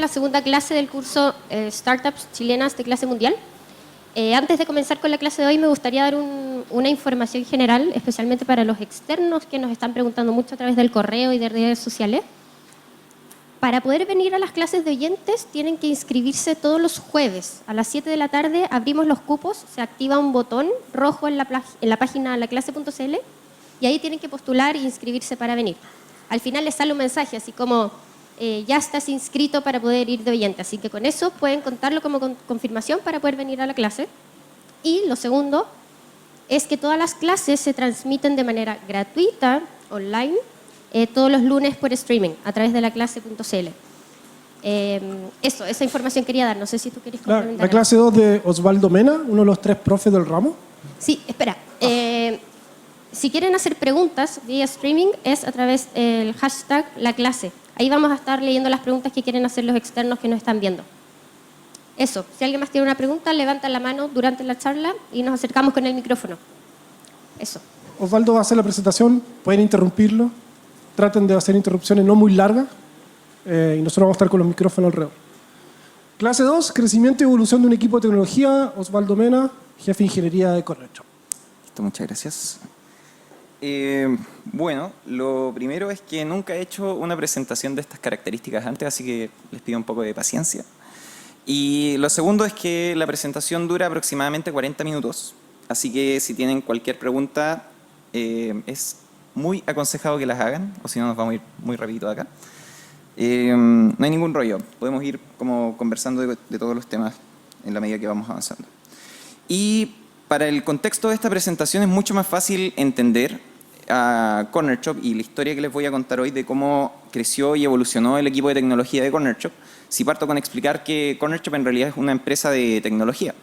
segunda clase del curso Startups Chilenas de Clase Mundial. Antes de comenzar con la clase de hoy, me gustaría dar una información general, especialmente para los externos que nos están preguntando mucho a través del correo y de redes sociales. Para poder venir a las clases de oyentes, tienen que inscribirse todos los jueves. A las 7 de la tarde abrimos los cupos, se activa un botón rojo en la página laclase.cl y ahí tienen que postular e inscribirse para venir. Al final les sale un mensaje, así como ya estás inscrito para poder ir de oyente. Así que con eso pueden contarlo como confirmación para poder venir a la clase. Y lo segundo es que todas las clases se transmiten de manera gratuita, online, todos los lunes por streaming, a través de laclase.cl. Esa información quería dar. No sé si tú quieres complementar. La clase 2 de Osvaldo Mena, uno de los 3 profes del ramo. Sí, espera. Si quieren hacer preguntas vía streaming, es a través del hashtag laclase. Ahí vamos a estar leyendo las preguntas que quieren hacer los externos que nos están viendo. Eso. Si alguien más tiene una pregunta, levanta la mano durante la charla y nos acercamos con el micrófono. Eso. Osvaldo va a hacer la presentación. Pueden interrumpirlo. Traten de hacer interrupciones no muy largas. Y nosotros vamos a estar con los micrófonos alrededor. Clase 2, crecimiento y evolución de un equipo de tecnología. Osvaldo Mena, jefe de ingeniería de Cornershop. Listo, muchas gracias. Bueno, lo primero es que nunca he hecho una presentación de estas características antes, así que les pido un poco de paciencia. Y lo segundo es que la presentación dura aproximadamente 40 minutos, así que si tienen cualquier pregunta, es muy aconsejado que las hagan, o si no nos vamos a ir muy rapidito de acá. No hay ningún rollo, podemos ir como conversando de todos los temas en la medida que vamos avanzando. Y para el contexto de esta presentación es mucho más fácil entender a Cornershop y la historia que les voy a contar hoy de cómo creció y evolucionó el equipo de tecnología de Cornershop, si parto con explicar que Cornershop en realidad es una empresa de tecnología.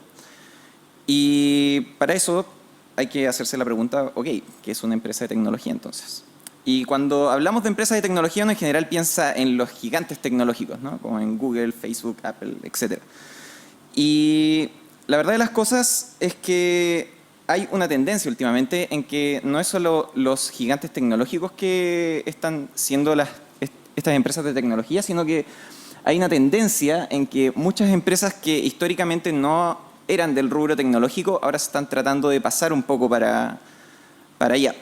Y para eso hay que hacerse la pregunta, ok, ¿qué es una empresa de tecnología entonces? Y cuando hablamos de empresas de tecnología, uno en general piensa en los gigantes tecnológicos, ¿no? Como en Google, Facebook, Apple, etc. Y la verdad de las cosas es que hay una tendencia últimamente en que no es solo los gigantes tecnológicos que están siendo estas empresas de tecnología, sino que hay una tendencia en que muchas empresas que históricamente no eran del rubro tecnológico ahora se están tratando de pasar un poco para allá.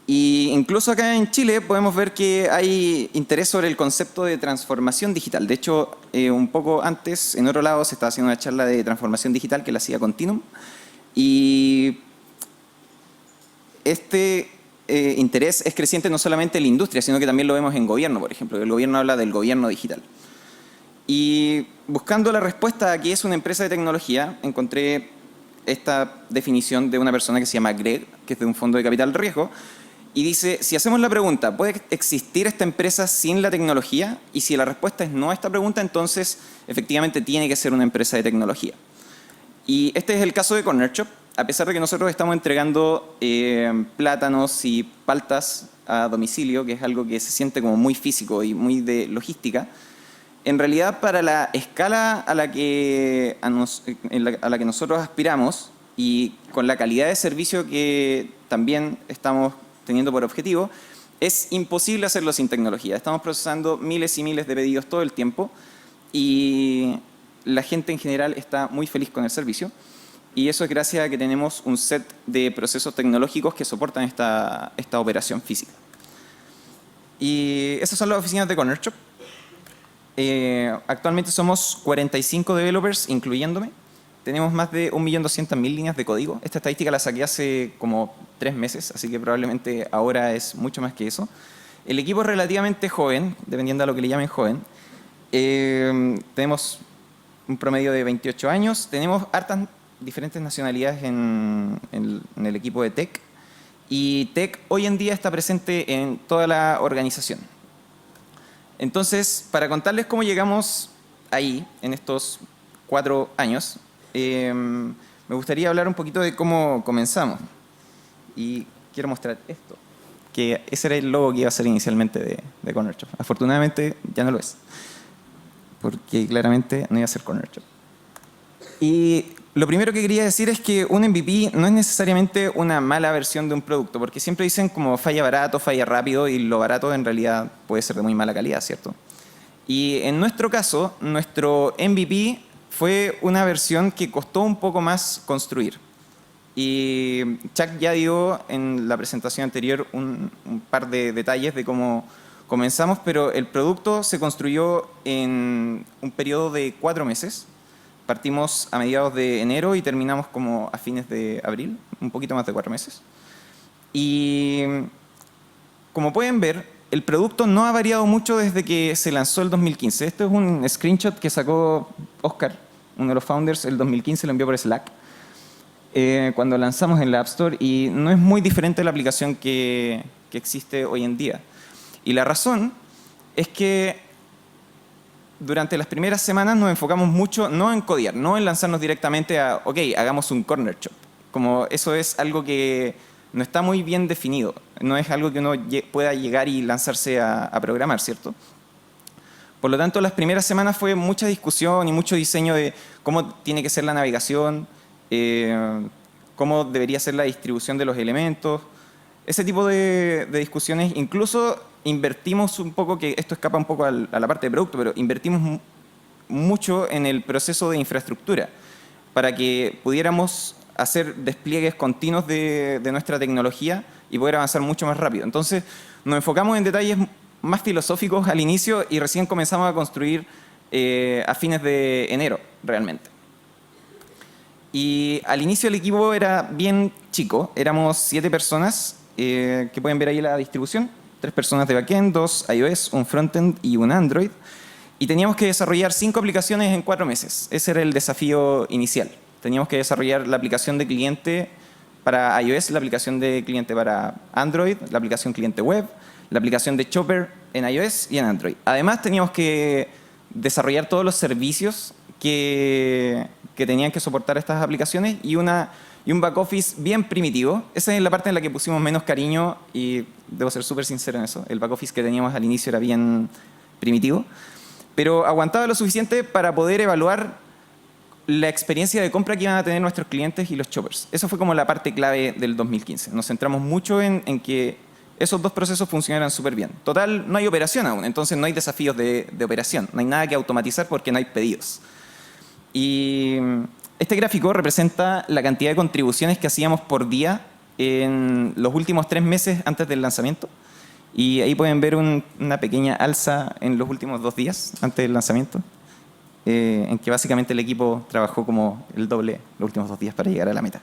Y incluso acá en Chile podemos ver que hay interés sobre el concepto de transformación digital. De hecho, un poco antes, en otro lado, se estaba haciendo una charla de transformación digital que la hacía Continuum. Y este interés es creciente no solamente en la industria, sino que también lo vemos en gobierno, por ejemplo. El gobierno habla del gobierno digital. Y buscando la respuesta a qué es una empresa de tecnología, encontré esta definición de una persona que se llama Greg, que es de un fondo de capital riesgo, y dice, si hacemos la pregunta, ¿puede existir esta empresa sin la tecnología? Y si la respuesta es no a esta pregunta, entonces efectivamente tiene que ser una empresa de tecnología. Y este es el caso de Cornershop. A pesar de que nosotros estamos entregando plátanos y paltas a domicilio, que es algo que se siente como muy físico y muy de logística, en realidad para la escala a la que nosotros aspiramos y con la calidad de servicio que también estamos teniendo por objetivo, es imposible hacerlo sin tecnología. Estamos procesando miles y miles de pedidos todo el tiempo y la gente en general está muy feliz con el servicio. Y eso es gracias a que tenemos un set de procesos tecnológicos que soportan esta operación física. Y esas son las oficinas de Cornershop. Actualmente somos 45 developers, incluyéndome. Tenemos más de 1.200.000 líneas de código. Esta estadística la saqué hace como 3 meses, así que probablemente ahora es mucho más que eso. El equipo es relativamente joven, dependiendo de lo que le llamen joven. Tenemos un promedio de 28 años. Tenemos hartas diferentes nacionalidades en el equipo de Tech. Y Tech hoy en día está presente en toda la organización. Entonces, para contarles cómo llegamos ahí, en estos 4 años, me gustaría hablar un poquito de cómo comenzamos. Y quiero mostrar esto, que ese era el logo que iba a ser inicialmente de Cornershop. Afortunadamente ya no lo es, porque claramente no iba a ser Cornershop. Y lo primero que quería decir es que un MVP no es necesariamente una mala versión de un producto, porque siempre dicen como falla barato, falla rápido, y lo barato en realidad puede ser de muy mala calidad, ¿cierto? Y en nuestro caso, nuestro MVP fue una versión que costó un poco más construir. Y Chuck ya dio en la presentación anterior un par de detalles de cómo comenzamos, pero el producto se construyó en un periodo de 4 meses. Partimos a mediados de enero y terminamos como a fines de abril, un poquito más de 4 meses. Y como pueden ver, el producto no ha variado mucho desde que se lanzó el 2015. Este es un screenshot que sacó Oscar, uno de los founders, el 2015, lo envió por Slack, cuando lanzamos en la App Store, y no es muy diferente a la aplicación que existe hoy en día. Y la razón es que durante las primeras semanas nos enfocamos mucho no en codear, no en lanzarnos directamente a, ok, hagamos un corner shop. Como eso es algo que no está muy bien definido, no es algo que uno pueda llegar y lanzarse a programar, ¿cierto? Por lo tanto, las primeras semanas fue mucha discusión y mucho diseño de cómo tiene que ser la navegación, cómo debería ser la distribución de los elementos, ese tipo de discusiones. Incluso invertimos un poco, que esto escapa un poco a la parte de producto, pero invertimos mucho en el proceso de infraestructura para que pudiéramos hacer despliegues continuos de nuestra tecnología y poder avanzar mucho más rápido. Entonces, nos enfocamos en detalles más filosóficos al inicio y recién comenzamos a construir a fines de enero, realmente. Y al inicio el equipo era bien chico, éramos 7 personas, que pueden ver ahí la distribución, 3 personas de backend, 2 iOS, un frontend y un Android, y teníamos que desarrollar 5 aplicaciones en 4 meses. Ese era el desafío inicial. Teníamos que desarrollar la aplicación de cliente para iOS, la aplicación de cliente para Android, la aplicación cliente web, la aplicación de Chopper en iOS y en Android. Además, teníamos que desarrollar todos los servicios que tenían que soportar estas aplicaciones y un back office bien primitivo. Esa es la parte en la que pusimos menos cariño y debo ser súper sincero en eso. El back office que teníamos al inicio era bien primitivo, pero aguantaba lo suficiente para poder evaluar la experiencia de compra que iban a tener nuestros clientes y los choppers. Eso fue como la parte clave del 2015. Nos centramos mucho en que esos 2 procesos funcionaran súper bien. Total, no hay operación aún, entonces no hay desafíos de operación. No hay nada que automatizar porque no hay pedidos. Y este gráfico representa la cantidad de contribuciones que hacíamos por día en los últimos 3 meses antes del lanzamiento. Y ahí pueden ver una pequeña alza en los últimos 2 días antes del lanzamiento, en que básicamente el equipo trabajó como el doble los últimos 2 días para llegar a la meta.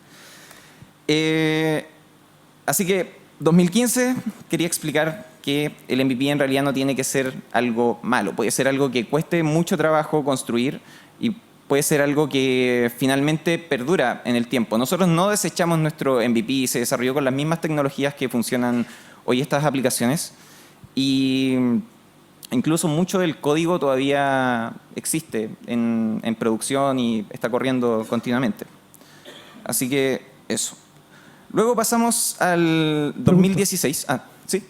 Así que 2015 quería explicar que el MVP en realidad no tiene que ser algo malo. Puede ser algo que cueste mucho trabajo construir y puede ser algo que finalmente perdura en el tiempo. Nosotros no desechamos nuestro MVP, se desarrolló con las mismas tecnologías que funcionan hoy estas aplicaciones, y incluso mucho del código todavía existe en producción y está corriendo continuamente. Así que eso. Luego pasamos al 2016. Ah, sí.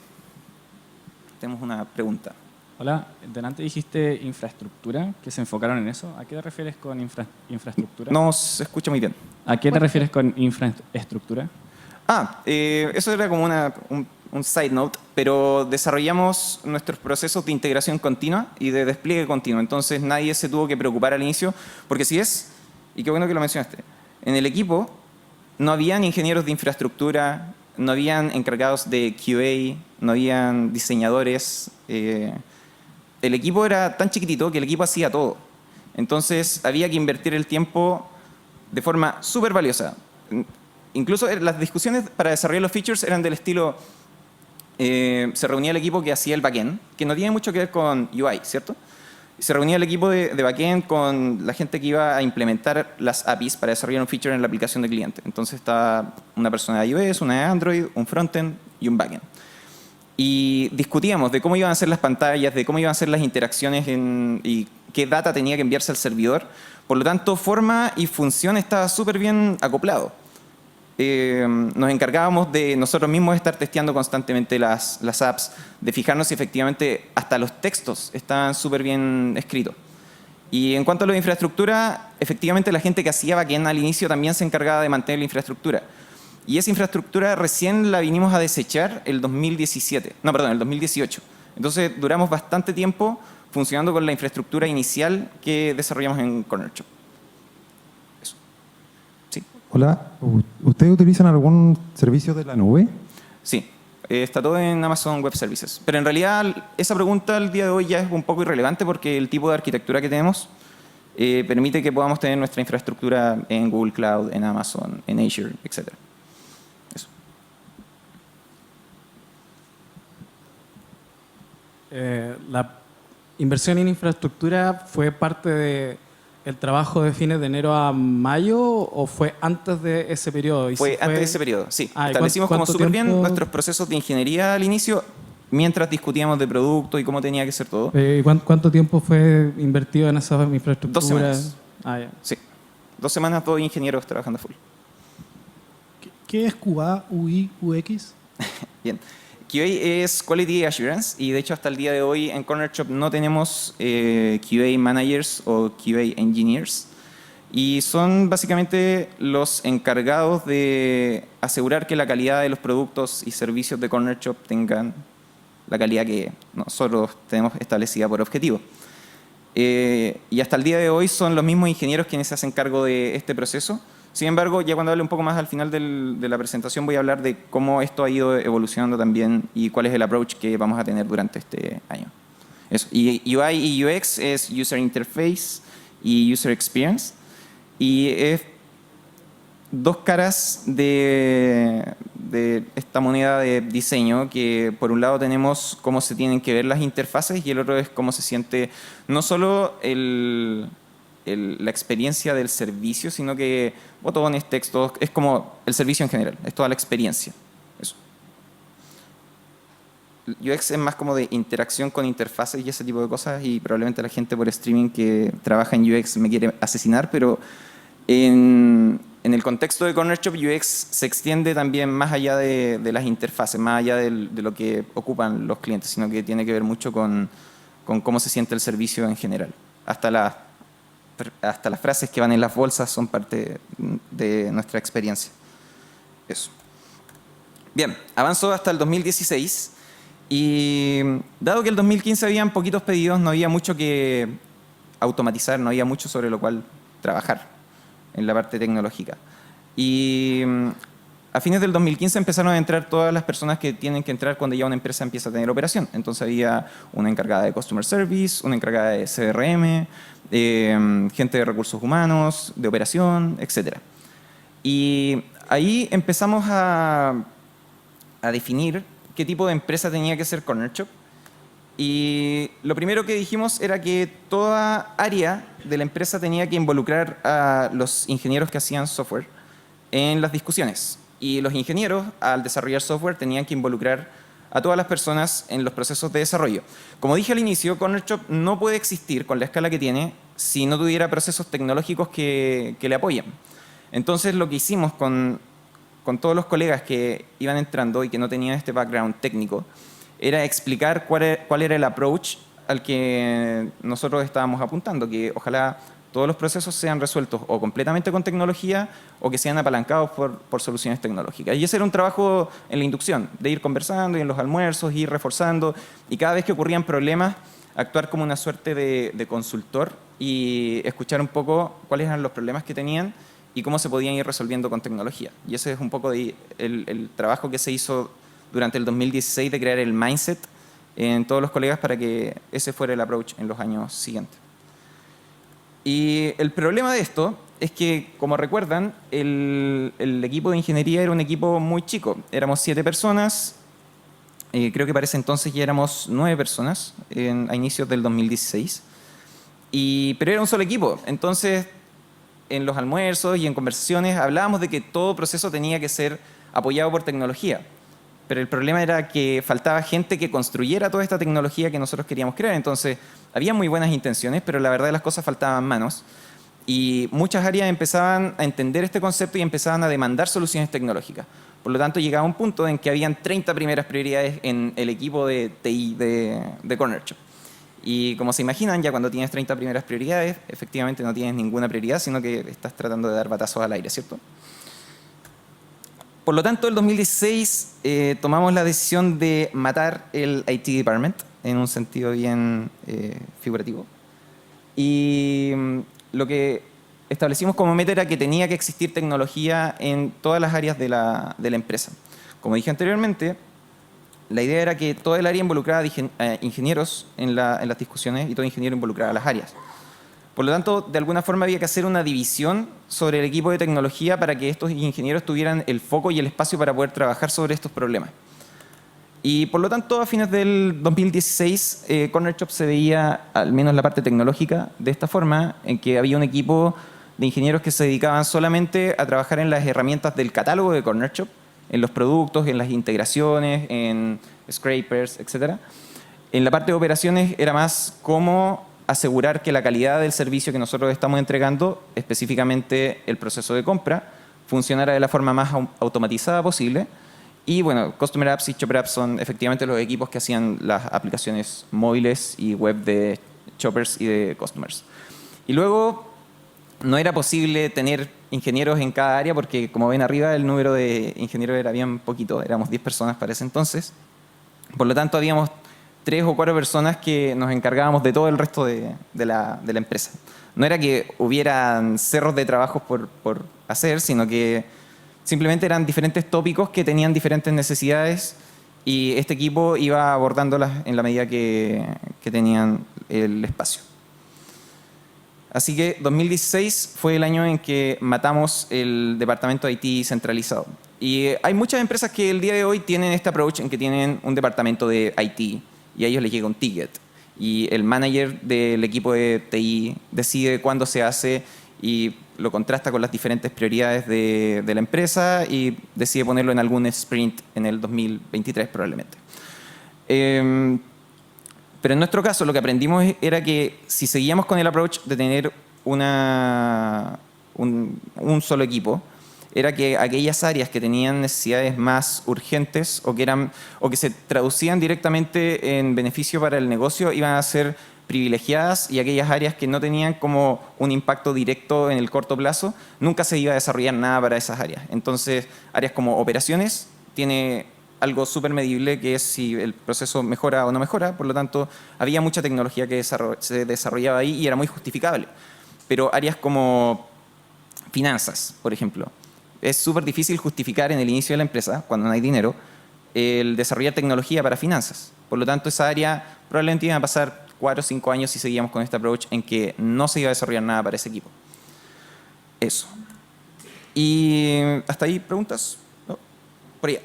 Tenemos una pregunta. Hola, delante dijiste infraestructura, que se enfocaron en eso. ¿A qué te refieres con infraestructura? No se escucha muy bien. ¿A qué te refieres con infraestructura? Eso era como un side note, pero desarrollamos nuestros procesos de integración continua y de despliegue continuo. Entonces nadie se tuvo que preocupar al inicio, porque si es, y qué bueno que lo mencionaste, en el equipo no habían ingenieros de infraestructura, no habían encargados de QA, no habían diseñadores. El equipo era tan chiquitito que el equipo hacía todo. Entonces había que invertir el tiempo de forma súper valiosa. Incluso las discusiones para desarrollar los features eran del estilo, se reunía el equipo que hacía el backend, que no tiene mucho que ver con UI, ¿cierto? Se reunía el equipo de backend con la gente que iba a implementar las APIs para desarrollar un feature en la aplicación de cliente. Entonces estaba una persona de iOS, una de Android, un frontend y un backend. Y discutíamos de cómo iban a ser las pantallas, de cómo iban a ser las interacciones y qué data tenía que enviarse al servidor. Por lo tanto, forma y función estaba súper bien acoplado. Nos encargábamos de nosotros mismos estar testeando constantemente las apps, de fijarnos si efectivamente hasta los textos estaban súper bien escritos. Y en cuanto a la infraestructura, efectivamente la gente que hacía backend al inicio también se encargaba de mantener la infraestructura. Y esa infraestructura recién la vinimos a desechar el 2018. Entonces duramos bastante tiempo funcionando con la infraestructura inicial que desarrollamos en Corner Shop. Eso. Sí. Hola, ¿ustedes utilizan algún servicio de la nube? Sí, está todo en Amazon Web Services. Pero en realidad esa pregunta al día de hoy ya es un poco irrelevante porque el tipo de arquitectura que tenemos permite que podamos tener nuestra infraestructura en Google Cloud, en Amazon, en Azure, etc. Eso. La inversión en infraestructura fue parte del trabajo de fines de enero a mayo o fue antes de ese periodo? Fue antes de ese periodo, sí. Ah, Establecimos como súper bien tiempo? nuestros procesos de ingeniería al inicio mientras discutíamos de producto y cómo tenía que ser todo. ¿Cuánto tiempo fue invertido en esa infraestructura? 2 semanas. Ah, ya. Sí. 2 semanas, 2 ingenieros trabajando full. ¿Qué es QA, UI, UX? Bien. QA es Quality Assurance y de hecho hasta el día de hoy en Corner Shop no tenemos QA Managers o QA Engineers y son básicamente los encargados de asegurar que la calidad de los productos y servicios de Corner Shop tengan la calidad que nosotros tenemos establecida por objetivo. Y hasta el día de hoy son los mismos ingenieros quienes se hacen cargo de este proceso. Sin embargo, ya cuando hable un poco más al final de la presentación voy a hablar de cómo esto ha ido evolucionando también y cuál es el approach que vamos a tener durante este año. Eso. Y UI y UX es User Interface y User Experience. Y es dos caras de esta moneda de diseño que por un lado tenemos cómo se tienen que ver las interfaces y el otro es cómo se siente no solo la experiencia del servicio, sino que botones, textos, es como el servicio en general, es toda la experiencia. Eso. UX es más como de interacción con interfaces y ese tipo de cosas y probablemente la gente por streaming que trabaja en UX me quiere asesinar, pero en el contexto de Corner Shop, UX se extiende también más allá de las interfaces, más allá de lo que ocupan los clientes, sino que tiene que ver mucho con cómo se siente el servicio en general. Hasta las frases que van en las bolsas son parte de nuestra experiencia. Eso. Bien, avanzó hasta el 2016 y dado que el 2015 habían poquitos pedidos, no había mucho que automatizar, no había mucho sobre lo cual trabajar en la parte tecnológica. Y a fines del 2015 empezaron a entrar todas las personas que tienen que entrar cuando ya una empresa empieza a tener operación. Entonces había una encargada de Customer Service, una encargada de CRM, gente de recursos humanos, de operación, etc. Y ahí empezamos a definir qué tipo de empresa tenía que ser Corner Shop. Y lo primero que dijimos era que toda área de la empresa tenía que involucrar a los ingenieros que hacían software en las discusiones. Y los ingenieros, al desarrollar software, tenían que involucrar a todas las personas en los procesos de desarrollo. Como dije al inicio, Corner Shop no puede existir con la escala que tiene si no tuviera procesos tecnológicos que le apoyen. Entonces, lo que hicimos con todos los colegas que iban entrando y que no tenían este background técnico era explicar cuál era el approach al que nosotros estábamos apuntando, que ojalá todos los procesos sean resueltos o completamente con tecnología o que sean apalancados por soluciones tecnológicas. Y ese era un trabajo en la inducción, de ir conversando y en los almuerzos, ir reforzando y cada vez que ocurrían problemas, actuar como una suerte de consultor y escuchar un poco cuáles eran los problemas que tenían y cómo se podían ir resolviendo con tecnología. Y ese es un poco el trabajo que se hizo durante el 2016 de crear el mindset en todos los colegas para que ese fuera el approach en los años siguientes. Y el problema de esto es que, como recuerdan, el equipo de ingeniería era un equipo muy chico. Éramos 7 personas, creo que para ese entonces ya éramos 9 personas a inicios del 2016. Pero era un solo equipo, entonces en los almuerzos y en conversaciones hablábamos de que todo proceso tenía que ser apoyado por tecnología. Pero el problema era que faltaba gente que construyera toda esta tecnología que nosotros queríamos crear. Entonces, había muy buenas intenciones, pero la verdad de las cosas faltaban manos. Y muchas áreas empezaban a entender este concepto y empezaban a demandar soluciones tecnológicas. Por lo tanto, llegaba un punto en que habían 30 primeras prioridades en el equipo de TI de Corner Shop. Y como se imaginan, ya cuando tienes 30 primeras prioridades, efectivamente no tienes ninguna prioridad, sino que estás tratando de dar batazos al aire, ¿cierto? Por lo tanto, en el 2016 tomamos la decisión de matar el IT Department en un sentido bien figurativo. Y lo que establecimos como meta era que tenía que existir tecnología en todas las áreas de la empresa. Como dije anteriormente, la idea era que toda el área involucraba ingenieros en las discusiones y todo ingeniero involucraba las áreas. Por lo tanto, de alguna forma había que hacer una división sobre el equipo de tecnología para que estos ingenieros tuvieran el foco y el espacio para poder trabajar sobre estos problemas. Y por lo tanto, a fines del 2016, Corner Shop se veía, al menos la parte tecnológica, de esta forma, en que había un equipo de ingenieros que se dedicaban solamente a trabajar en las herramientas del catálogo de Corner Shop, en los productos, en las integraciones, en scrapers, etc. En la parte de operaciones era más cómo asegurar que la calidad del servicio que nosotros estamos entregando, específicamente el proceso de compra, funcionara de la forma más automatizada posible. Y bueno, Customer Apps y Shopper Apps son efectivamente los equipos que hacían las aplicaciones móviles y web de shoppers y de customers. Y luego no era posible tener ingenieros en cada área porque, como ven arriba, el número de ingenieros era bien poquito, éramos 10 personas para ese entonces. Por lo tanto, habíamos 3 o 4 personas que nos encargábamos de todo el resto de la empresa. No era que hubieran cerros de trabajos por hacer, sino que simplemente eran diferentes tópicos que tenían diferentes necesidades y este equipo iba abordándolas en la medida que tenían el espacio. Así que 2016 fue el año en que matamos el departamento de IT centralizado. Y hay muchas empresas que el día de hoy tienen este approach en que tienen un departamento de IT y a ellos les llega un ticket. Y el manager del equipo de TI decide cuándo se hace y lo contrasta con las diferentes prioridades de la empresa y decide ponerlo en algún sprint en el 2023 probablemente. Pero en nuestro caso lo que aprendimos era que si seguíamos con el approach de tener un solo equipo, era que aquellas áreas que tenían necesidades más urgentes o que se traducían directamente en beneficio para el negocio iban a ser privilegiadas y aquellas áreas que no tenían como un impacto directo en el corto plazo, nunca se iba a desarrollar nada para esas áreas. Entonces, áreas como operaciones tiene algo súper medible que es si el proceso mejora o no mejora, por lo tanto, había mucha tecnología que se desarrollaba ahí y era muy justificable. Pero áreas como finanzas, por ejemplo, es súper difícil justificar en el inicio de la empresa, cuando no hay dinero, el desarrollar tecnología para finanzas. Por lo tanto, esa área probablemente iba a pasar 4 o 5 años si seguíamos con este approach en que no se iba a desarrollar nada para ese equipo. Eso. ¿Y hasta ahí preguntas? ¿No? Por allá.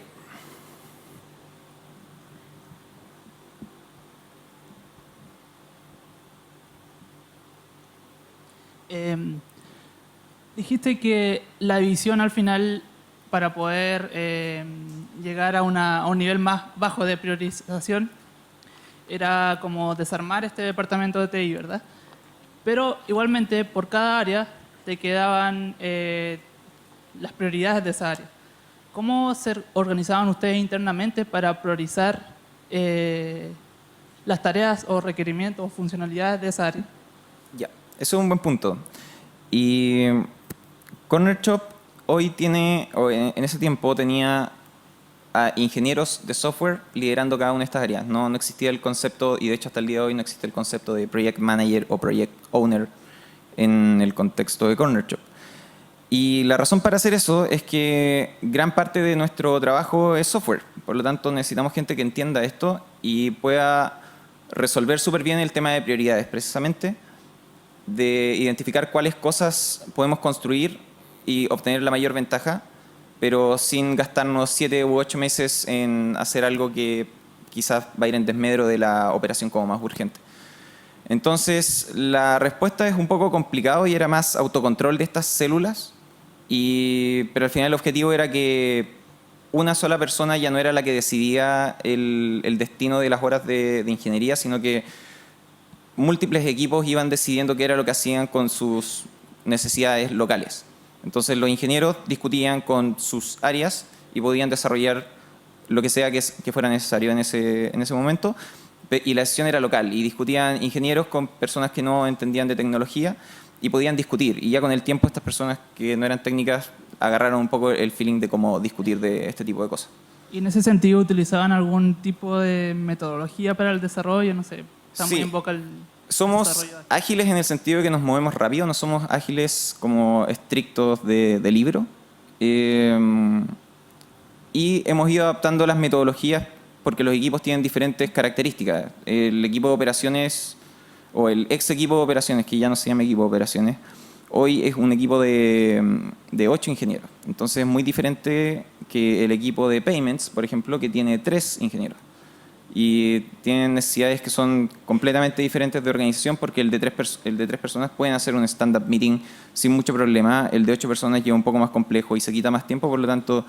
Dijiste que la visión al final para poder llegar a un nivel más bajo de priorización era como desarmar este departamento de TI, ¿verdad? Pero igualmente por cada área te quedaban las prioridades de esa área. ¿Cómo se organizaban ustedes internamente para priorizar las tareas o requerimientos o funcionalidades de esa área? Ya, eso es un buen punto. Y Corner Shop hoy tiene, o en ese tiempo tenía a ingenieros de software liderando cada una de estas áreas. No existía el concepto, y de hecho hasta el día de hoy no existe el concepto de Project Manager o Project Owner en el contexto de Corner Shop. Y la razón para hacer eso es que gran parte de nuestro trabajo es software. Por lo tanto, necesitamos gente que entienda esto y pueda resolver súper bien el tema de prioridades, precisamente, de identificar cuáles cosas podemos construir y obtener la mayor ventaja, pero sin gastarnos 7 u 8 meses en hacer algo que quizás va a ir en desmedro de la operación como más urgente. Entonces, la respuesta es un poco complicado y era más autocontrol de estas células, pero al final el objetivo era que una sola persona ya no era la que decidía el destino de las horas de ingeniería, sino que múltiples equipos iban decidiendo qué era lo que hacían con sus necesidades locales. Entonces los ingenieros discutían con sus áreas y podían desarrollar lo que sea que fuera necesario en ese momento, y la decisión era local, y discutían ingenieros con personas que no entendían de tecnología y podían discutir, y ya con el tiempo estas personas que no eran técnicas agarraron un poco el feeling de cómo discutir de este tipo de cosas. ¿Y en ese sentido utilizaban algún tipo de metodología para el desarrollo? No sé, está muy Sí. en boca el Somos desarrollo. ágiles en el sentido de que nos movemos rápido, no somos ágiles como estrictos de libro. Y hemos ido adaptando las metodologías porque los equipos tienen diferentes características. El equipo de operaciones, o el ex equipo de operaciones, que ya no se llama equipo de operaciones, hoy es un equipo de 8 ingenieros. Entonces es muy diferente que el equipo de payments, por ejemplo, que tiene 3 ingenieros. Y tienen necesidades que son completamente diferentes de organización porque el de 3 personas pueden hacer un stand-up meeting sin mucho problema. El de 8 personas lleva un poco más complejo y se quita más tiempo, por lo tanto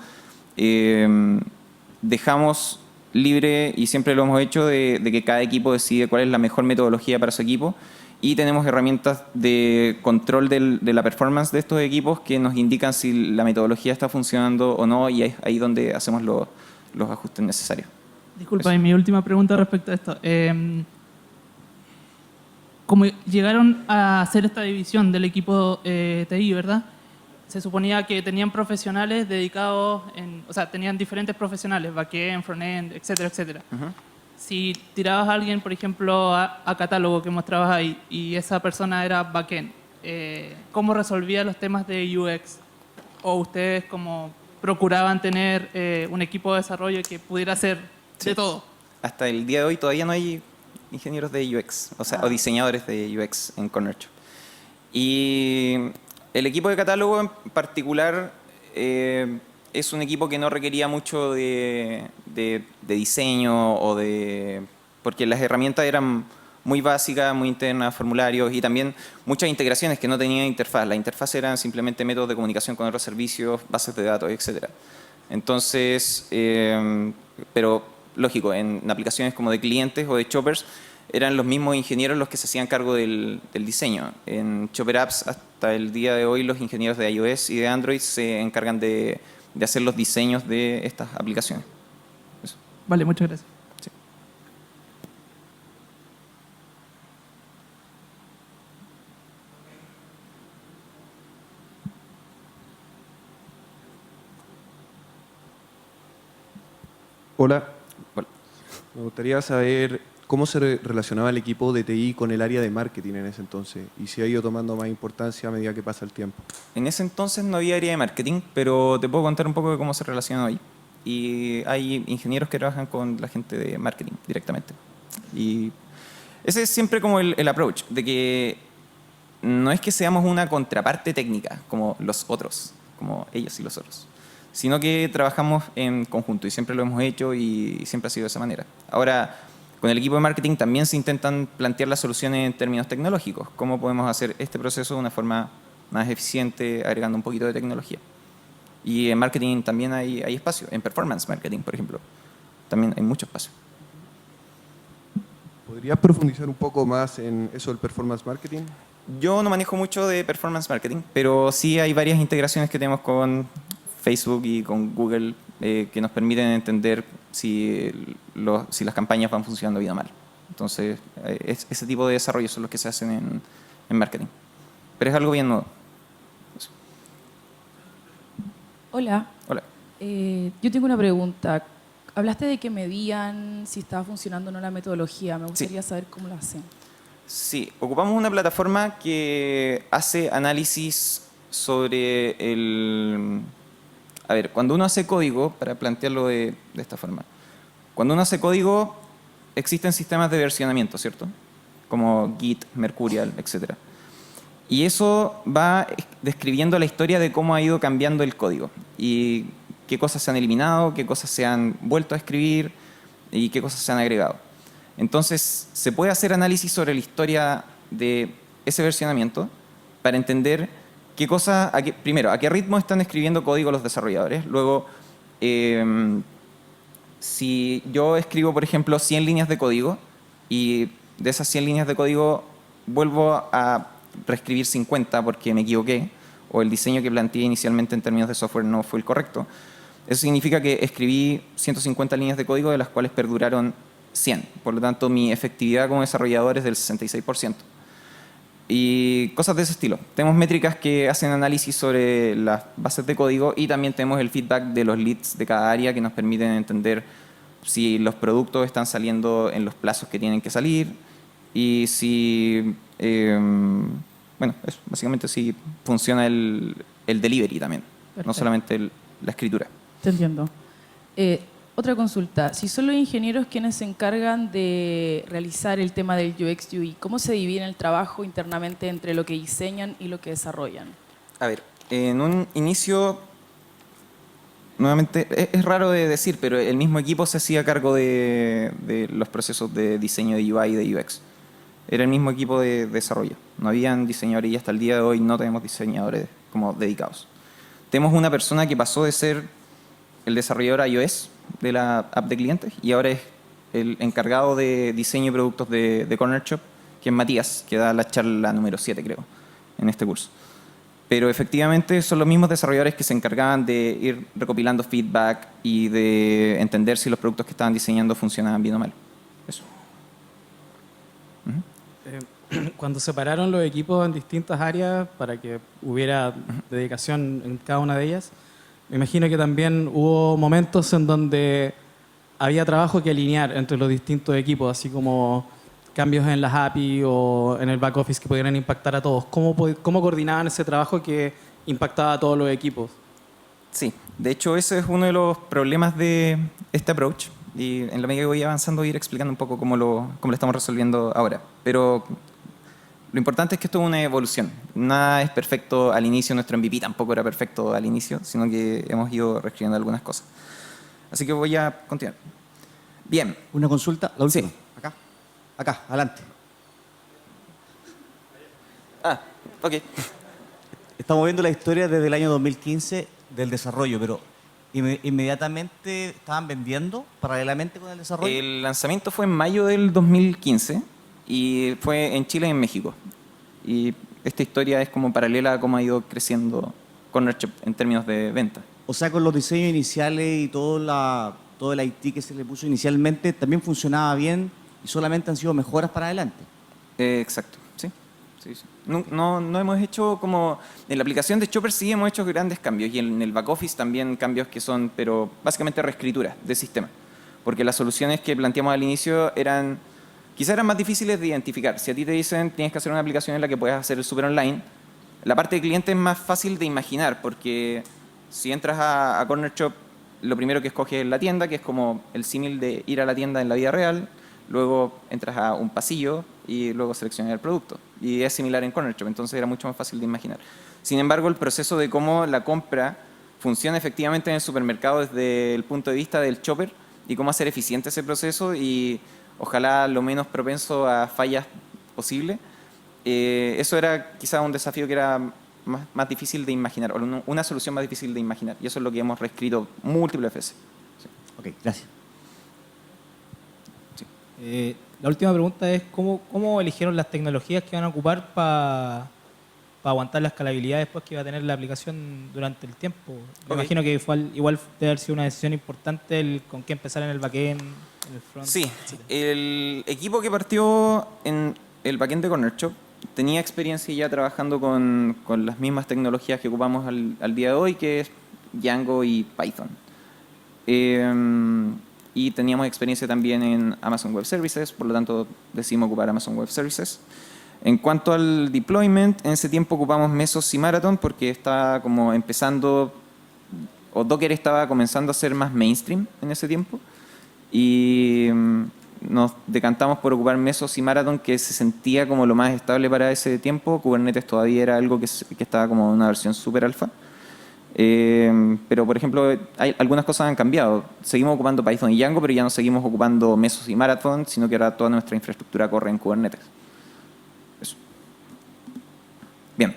dejamos libre, y siempre lo hemos hecho, de que cada equipo decide cuál es la mejor metodología para su equipo, y tenemos herramientas de control de la performance de estos equipos que nos indican si la metodología está funcionando o no, y es ahí donde hacemos los ajustes necesarios. Disculpa, y mi última pregunta respecto a esto. Como llegaron a hacer esta división del equipo TI, ¿verdad? Se suponía que tenían profesionales dedicados, o sea, tenían diferentes profesionales, backend, frontend, etcétera, etcétera. Si tirabas a alguien, por ejemplo, a catálogo que mostrabas ahí, y esa persona era backend, ¿cómo resolvía los temas de UX? ¿O ustedes como procuraban tener un equipo de desarrollo que pudiera hacer de todo? Hasta el día de hoy todavía no hay ingenieros de UX, o sea, o diseñadores de UX en Corner Shop. Y el equipo de catálogo en particular es un equipo que no requería mucho de diseño porque las herramientas eran muy básicas, muy internas, formularios, y también muchas integraciones que no tenían interfaz. Las interfaces eran simplemente métodos de comunicación con otros servicios, bases de datos, etc. Entonces, pero lógico, en aplicaciones como de clientes o de shoppers, eran los mismos ingenieros los que se hacían cargo del diseño. En Chopper Apps, hasta el día de hoy, los ingenieros de iOS y de Android se encargan de hacer los diseños de estas aplicaciones. Eso. Vale, muchas gracias. Sí. Hola. Hola. Me gustaría saber cómo se relacionaba el equipo de TI con el área de marketing en ese entonces y si ha ido tomando más importancia a medida que pasa el tiempo. En ese entonces no había área de marketing, pero te puedo contar un poco de cómo se relaciona hoy. Y hay ingenieros que trabajan con la gente de marketing directamente. Y ese es siempre como el approach, de que no es que seamos una contraparte técnica como los otros, como ellos y los otros, sino que trabajamos en conjunto y siempre lo hemos hecho y siempre ha sido de esa manera. Ahora, con el equipo de marketing también se intentan plantear las soluciones en términos tecnológicos. ¿Cómo podemos hacer este proceso de una forma más eficiente, agregando un poquito de tecnología? Y en marketing también hay espacio. En performance marketing, por ejemplo, también hay mucho espacio. ¿Podrías profundizar un poco más en eso del performance marketing? Yo no manejo mucho de performance marketing, pero sí hay varias integraciones que tenemos con Facebook y con Google que nos permiten entender si las campañas van funcionando bien o mal. Entonces, ese tipo de desarrollos son los que se hacen en marketing. Pero es algo bien nuevo. Eso. Hola. Hola. Yo tengo una pregunta. Hablaste de que medían si estaba funcionando o no la metodología. Me gustaría saber cómo lo hacen. Sí, ocupamos una plataforma que hace análisis sobre el... A ver, cuando uno hace código, para plantearlo de esta forma, cuando uno hace código, existen sistemas de versionamiento, ¿cierto? Como Git, Mercurial, etc. Y eso va describiendo la historia de cómo ha ido cambiando el código y qué cosas se han eliminado, qué cosas se han vuelto a escribir y qué cosas se han agregado. Entonces, se puede hacer análisis sobre la historia de ese versionamiento para entender qué cosas, primero, a qué ritmo están escribiendo código los desarrolladores. Luego, si yo escribo, por ejemplo, 100 líneas de código y de esas 100 líneas de código vuelvo a reescribir 50 porque me equivoqué o el diseño que planteé inicialmente en términos de software no fue el correcto, eso significa que escribí 150 líneas de código de las cuales perduraron 100. Por lo tanto, mi efectividad como desarrollador es del 66%. y cosas de ese estilo. Tenemos métricas que hacen análisis sobre las bases de código y también tenemos el feedback de los leads de cada área que nos permiten entender si los productos están saliendo en los plazos que tienen que salir y si, bueno, eso, básicamente si funciona el delivery también, Perfecto. no solamente la escritura. Te entiendo. Otra consulta. Si son los ingenieros quienes se encargan de realizar el tema del UX UI, ¿cómo se divide el trabajo internamente entre lo que diseñan y lo que desarrollan? A ver, en un inicio, nuevamente, es raro de decir, pero el mismo equipo se hacía cargo de los procesos de diseño de UI y de UX. Era el mismo equipo de desarrollo. No habían diseñadores y hasta el día de hoy no tenemos diseñadores como dedicados. Tenemos una persona que pasó de ser el desarrollador iOS de la app de clientes y ahora es el encargado de diseño y productos de Corner Shop, que es Matías, que da la charla número 7, creo, en este curso. Pero efectivamente son los mismos desarrolladores que se encargaban de ir recopilando feedback y de entender si los productos que estaban diseñando funcionaban bien o mal. Eso. Cuando separaron los equipos en distintas áreas para que hubiera dedicación en cada una de ellas, me imagino que también hubo momentos en donde había trabajo que alinear entre los distintos equipos, así como cambios en las API o en el back office que pudieran impactar a todos. ¿Cómo coordinaban ese trabajo que impactaba a todos los equipos? Sí, de hecho ese es uno de los problemas de este approach y en la medida que voy avanzando voy a ir explicando un poco cómo lo estamos resolviendo ahora. Pero lo importante es que esto es una evolución. Nada es perfecto al inicio, nuestro MVP tampoco era perfecto al inicio, sino que hemos ido reescribiendo algunas cosas. Así que voy a continuar. Bien. Una consulta, la última. Sí. Acá, adelante. Ah, ok. Estamos viendo la historia desde el año 2015 del desarrollo, pero inmediatamente estaban vendiendo paralelamente con el desarrollo. El lanzamiento fue en mayo del 2015 y fue en Chile y en México. Y esta historia es como paralela a cómo ha ido creciendo Corner Shop en términos de venta. O sea, con los diseños iniciales y todo el IT que se le puso inicialmente, también funcionaba bien y solamente han sido mejoras para adelante. Exacto, sí. Sí. No hemos hecho como... En la aplicación de Chopper sí hemos hecho grandes cambios y en el back office también cambios que son, pero básicamente reescritura de sistema. Porque las soluciones que planteamos al inicio quizás eran más difíciles de identificar. Si a ti te dicen tienes que hacer una aplicación en la que puedas hacer el super online, la parte de cliente es más fácil de imaginar porque si entras a Corner Shop, lo primero que escoges es la tienda, que es como el símil de ir a la tienda en la vida real. Luego entras a un pasillo y luego seleccionas el producto. Y es similar en Corner Shop, entonces era mucho más fácil de imaginar. Sin embargo, el proceso de cómo la compra funciona efectivamente en el supermercado desde el punto de vista del shopper y cómo hacer eficiente ese proceso y ojalá lo menos propenso a fallas posible, eso era quizás un desafío que era más difícil de imaginar, o una solución más difícil de imaginar. Y eso es lo que hemos reescrito múltiples veces. Sí. Ok, gracias. La última pregunta es ¿cómo eligieron las tecnologías que van a ocupar para aguantar la escalabilidad después que va a tener la aplicación durante el tiempo? Me imagino que igual debe haber sido una decisión importante con qué empezar en el backend, en el front. Sí, el equipo que partió en el backend de Corner Shop tenía experiencia ya trabajando con las mismas tecnologías que ocupamos al día de hoy, que es Django y Python. Y teníamos experiencia también en Amazon Web Services, por lo tanto decidimos ocupar Amazon Web Services. En cuanto al deployment, en ese tiempo ocupamos Mesos y Marathon porque estaba como empezando, o Docker estaba comenzando a ser más mainstream en ese tiempo. Y nos decantamos por ocupar Mesos y Marathon, que se sentía como lo más estable para ese tiempo. Kubernetes todavía era algo que estaba como en una versión super alfa. Pero, por ejemplo, algunas cosas han cambiado. Seguimos ocupando Python y Django, pero ya no seguimos ocupando Mesos y Marathon, sino que ahora toda nuestra infraestructura corre en Kubernetes. Eso. Bien.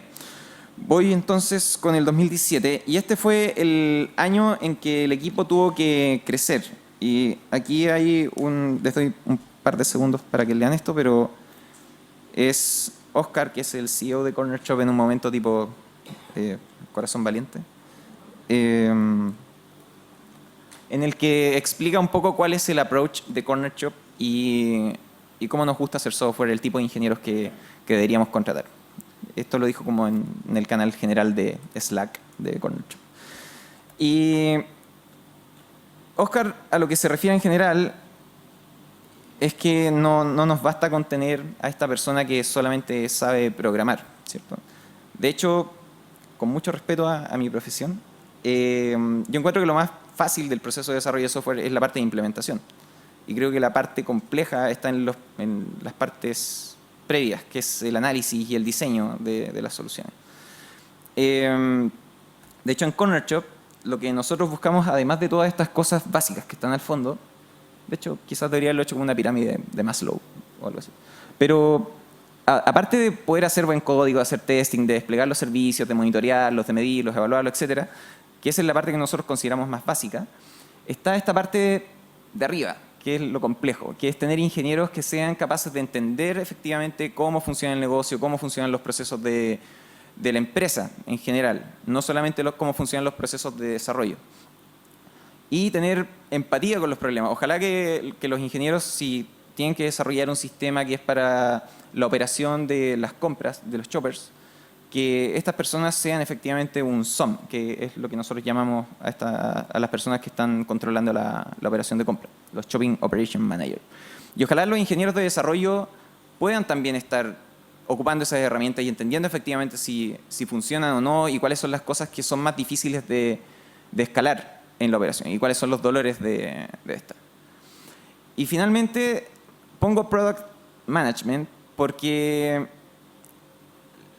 Voy entonces con el 2017, y este fue el año en que el equipo tuvo que crecer. Y aquí les doy un par de segundos para que lean esto, pero es Oscar, que es el CEO de Corner Shop en un momento tipo corazón valiente, en el que explica un poco cuál es el approach de Corner Shop y cómo nos gusta hacer software, el tipo de ingenieros que deberíamos contratar. Esto lo dijo como en el canal general de Slack de Corner Shop. Y Oscar, a lo que se refiere en general, es que no nos basta con tener a esta persona que solamente sabe programar, ¿cierto? De hecho, con mucho respeto a mi profesión, yo encuentro que lo más fácil del proceso de desarrollo de software es la parte de implementación. Y creo que la parte compleja está en las partes previas, que es el análisis y el diseño de las soluciones. De hecho, en Corner Shop, lo que nosotros buscamos, además de todas estas cosas básicas que están al fondo, de hecho, quizás debería haberlo hecho como una pirámide de Maslow o algo así. Pero aparte de poder hacer buen código, hacer testing, de desplegar los servicios, de monitorearlos, de medirlos, evaluarlos, etcétera, que esa es la parte que nosotros consideramos más básica, está esta parte de arriba, que es lo complejo, que es tener ingenieros que sean capaces de entender efectivamente cómo funciona el negocio, cómo funcionan los procesos de la empresa en general, no solamente cómo funcionan los procesos de desarrollo. Y tener empatía con los problemas. Ojalá que los ingenieros, si tienen que desarrollar un sistema que es para la operación de las compras, de los shoppers, que estas personas sean efectivamente un SOM, que es lo que nosotros llamamos a las personas que están controlando la operación de compra, los Shopping Operation Manager. Y ojalá los ingenieros de desarrollo puedan también estar ocupando esas herramientas y entendiendo efectivamente si funcionan o no y cuáles son las cosas que son más difíciles de escalar en la operación y cuáles son los dolores de esta. Y finalmente pongo Product Management porque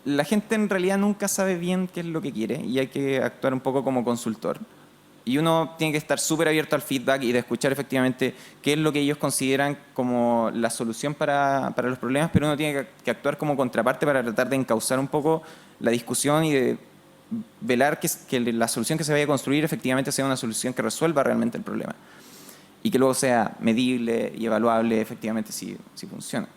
la gente en realidad nunca sabe bien qué es lo que quiere y hay que actuar un poco como consultor. Y uno tiene que estar súper abierto al feedback y de escuchar efectivamente qué es lo que ellos consideran como la solución para los problemas, pero uno tiene que actuar como contraparte para tratar de encauzar un poco la discusión y de velar que la solución que se vaya a construir efectivamente sea una solución que resuelva realmente el problema y que luego sea medible y evaluable efectivamente si funciona.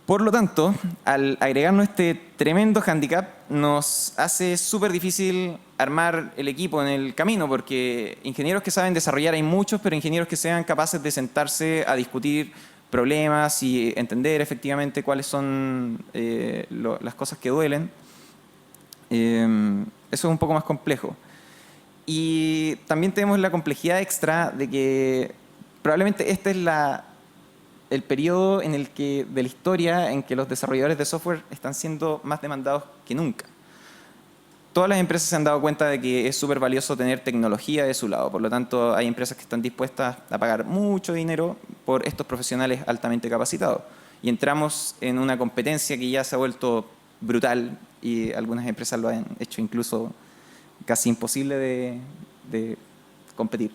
Por lo tanto, al agregarnos este tremendo hándicap, nos hace súper difícil armar el equipo en el camino, porque ingenieros que saben desarrollar hay muchos, pero ingenieros que sean capaces de sentarse a discutir problemas y entender efectivamente cuáles son las cosas que duelen, eso es un poco más complejo. Y también tenemos la complejidad extra de que probablemente este es el periodo de la historia en que los desarrolladores de software están siendo más demandados que nunca. Todas las empresas se han dado cuenta de que es súper valioso tener tecnología de su lado. Por lo tanto, hay empresas que están dispuestas a pagar mucho dinero por estos profesionales altamente capacitados. Y entramos en una competencia que ya se ha vuelto brutal y algunas empresas lo han hecho incluso casi imposible de competir.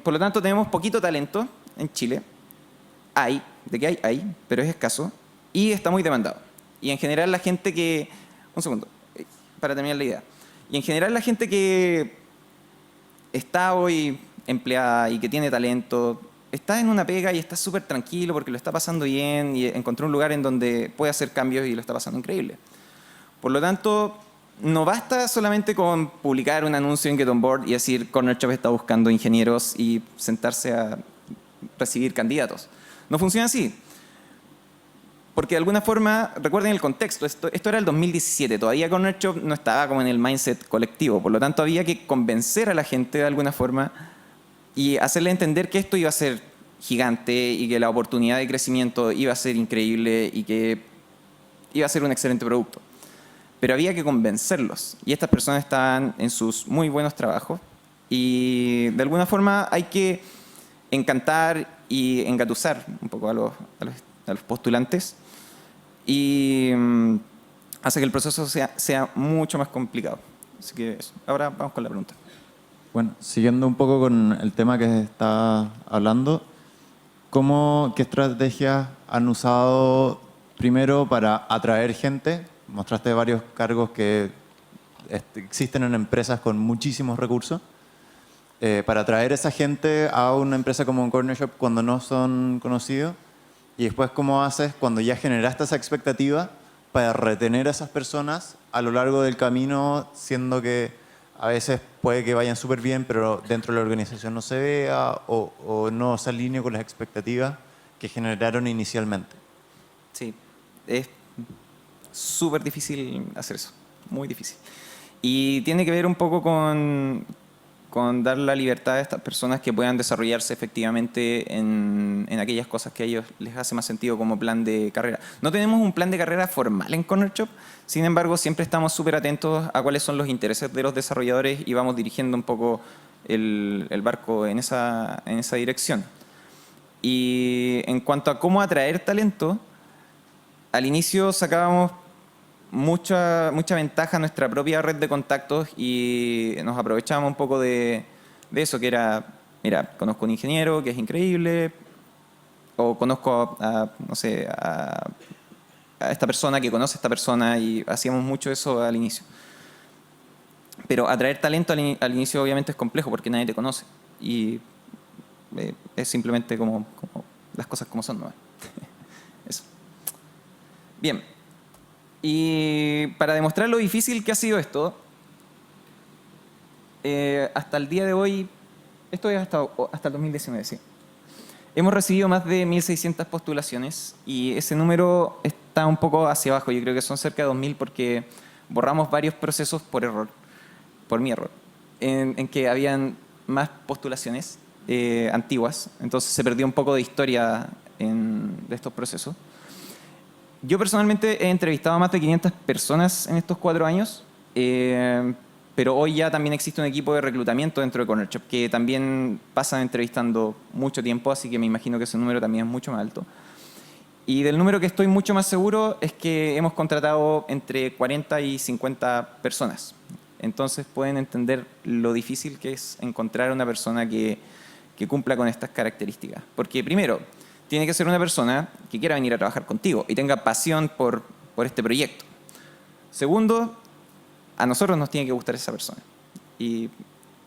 Por lo tanto, tenemos poquito talento en Chile. Hay, pero es escaso y está muy demandado. Y en general la gente que... Un segundo, para terminar la idea. Y en general la gente que está hoy empleada y que tiene talento, está en una pega y está súper tranquilo porque lo está pasando bien y encontró un lugar en donde puede hacer cambios y lo está pasando increíble. Por lo tanto, no basta solamente con publicar un anuncio en Get On Board y decir Corner Shop está buscando ingenieros y sentarse a recibir candidatos. No funciona así. Porque de alguna forma, recuerden el contexto, esto era el 2017, todavía Corner Shop no estaba como en el mindset colectivo, por lo tanto había que convencer a la gente de alguna forma y hacerle entender que esto iba a ser gigante y que la oportunidad de crecimiento iba a ser increíble y que iba a ser un excelente producto. Pero había que convencerlos y estas personas estaban en sus muy buenos trabajos y de alguna forma hay que encantar y engatusar un poco a los postulantes y hace que el proceso sea mucho más complicado. Así que eso. Ahora vamos con la pregunta. Bueno, siguiendo un poco con el tema que se está hablando, ¿qué estrategias han usado primero para atraer gente? Mostraste varios cargos que existen en empresas con muchísimos recursos. Para atraer esa gente a una empresa como Corner Shop cuando no son conocidos y después cómo haces cuando ya generaste esa expectativa para retener a esas personas a lo largo del camino, siendo que a veces puede que vayan súper bien pero dentro de la organización no se vea o no se alinee con las expectativas que generaron inicialmente. Sí, súper difícil hacer eso, muy difícil. Y tiene que ver un poco con dar la libertad a estas personas que puedan desarrollarse efectivamente en aquellas cosas que a ellos les hace más sentido como plan de carrera. No tenemos un plan de carrera formal en Corner Shop, sin embargo siempre estamos súper atentos a cuáles son los intereses de los desarrolladores y vamos dirigiendo un poco el barco en esa dirección. Y en cuanto a cómo atraer talento, al inicio sacábamos mucha ventaja a nuestra propia red de contactos y nos aprovechábamos un poco de eso, que era, mira, conozco a un ingeniero que es increíble, o conozco no sé, a esta persona que conoce a esta persona, y hacíamos mucho eso al inicio. Pero atraer talento al inicio obviamente es complejo porque nadie te conoce y es simplemente como las cosas como son, ¿no? Eso. Bien. Y para demostrar lo difícil que ha sido esto, hasta el día de hoy, esto es hasta el 2019, sí. Hemos recibido más de 1.600 postulaciones y ese número está un poco hacia abajo. Yo creo que son cerca de 2.000 porque borramos varios procesos por error, por mi error, en que habían más postulaciones antiguas. Entonces se perdió un poco de historia de estos procesos. Yo personalmente he entrevistado a más de 500 personas en estos 4 años, pero hoy ya también existe un equipo de reclutamiento dentro de Corner Shop que también pasan entrevistando mucho tiempo, así que me imagino que ese número también es mucho más alto. Y del número que estoy mucho más seguro es que hemos contratado entre 40 y 50 personas. Entonces pueden entender lo difícil que es encontrar una persona que cumpla con estas características. Porque primero, tiene que ser una persona que quiera venir a trabajar contigo y tenga pasión por este proyecto. Segundo, a nosotros nos tiene que gustar esa persona. Y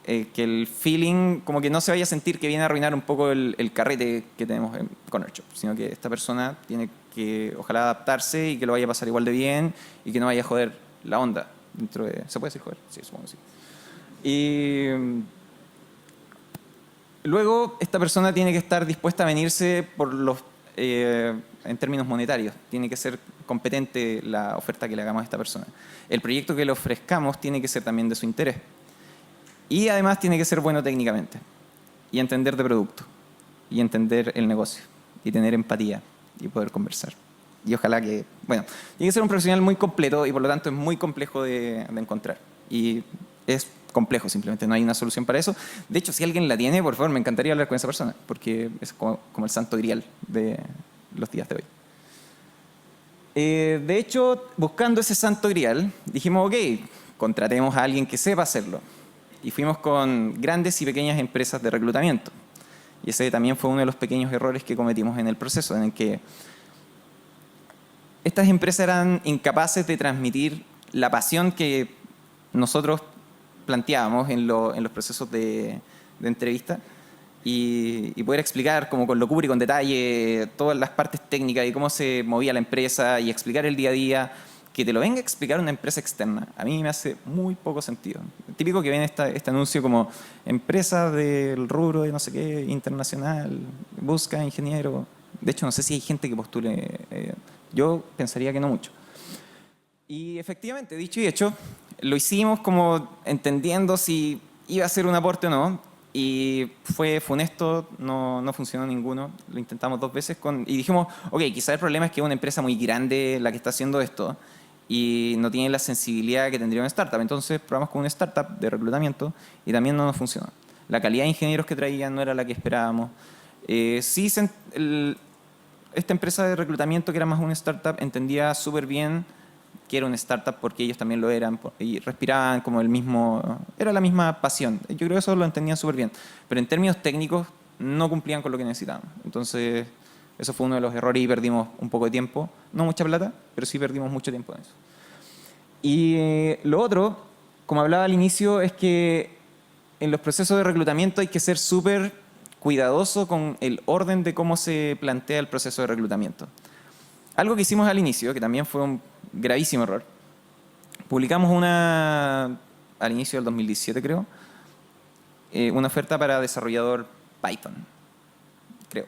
que el feeling, como que no se vaya a sentir que viene a arruinar un poco el carrete que tenemos en Corner Shop, sino que esta persona tiene que, ojalá, adaptarse y que lo vaya a pasar igual de bien y que no vaya a joder la onda. ¿Se puede decir joder? Sí, supongo que sí. Y luego, esta persona tiene que estar dispuesta a venirse en términos monetarios. Tiene que ser competente la oferta que le hagamos a esta persona. El proyecto que le ofrezcamos tiene que ser también de su interés. Y además tiene que ser bueno técnicamente. Y entender de producto. Y entender el negocio. Y tener empatía. Y poder conversar. Y ojalá que... Bueno, tiene que ser un profesional muy completo y por lo tanto es muy complejo de encontrar. Y es complejo, simplemente no hay una solución para eso. De hecho, si alguien la tiene, por favor, me encantaría hablar con esa persona, porque es como el santo grial de los días de hoy. De hecho, buscando ese santo grial, dijimos, ok, contratemos a alguien que sepa hacerlo. Y fuimos con grandes y pequeñas empresas de reclutamiento. Y ese también fue uno de los pequeños errores que cometimos en el proceso, en el que estas empresas eran incapaces de transmitir la pasión que nosotros planteábamos en los procesos de entrevista y poder explicar como con locura y con detalle todas las partes técnicas y cómo se movía la empresa y explicar el día a día, que te lo venga a explicar una empresa externa. A mí me hace muy poco sentido. Típico que ven este anuncio como empresa del rubro de no sé qué, internacional, busca ingeniero. De hecho, no sé si hay gente que postule. Yo pensaría que no mucho. Y efectivamente, dicho y hecho, lo hicimos como entendiendo si iba a ser un aporte o no. Y fue funesto, no funcionó ninguno. Lo intentamos 2 veces y dijimos, ok, quizás el problema es que es una empresa muy grande la que está haciendo esto y no tiene la sensibilidad que tendría una startup. Entonces probamos con una startup de reclutamiento y también no nos funcionó. La calidad de ingenieros que traían no era la que esperábamos. Esta empresa de reclutamiento, que era más una startup, entendía súper bien que era una startup porque ellos también lo eran y respiraban como era la misma pasión. Yo creo que eso lo entendían súper bien. Pero en términos técnicos no cumplían con lo que necesitábamos. Entonces, eso fue uno de los errores y perdimos un poco de tiempo. No mucha plata, pero sí perdimos mucho tiempo en eso. Y lo otro, como hablaba al inicio, es que en los procesos de reclutamiento hay que ser súper cuidadoso con el orden de cómo se plantea el proceso de reclutamiento. Algo que hicimos al inicio, que también fue un gravísimo error. Publicamos al inicio del 2017, creo, una oferta para desarrollador Python, creo.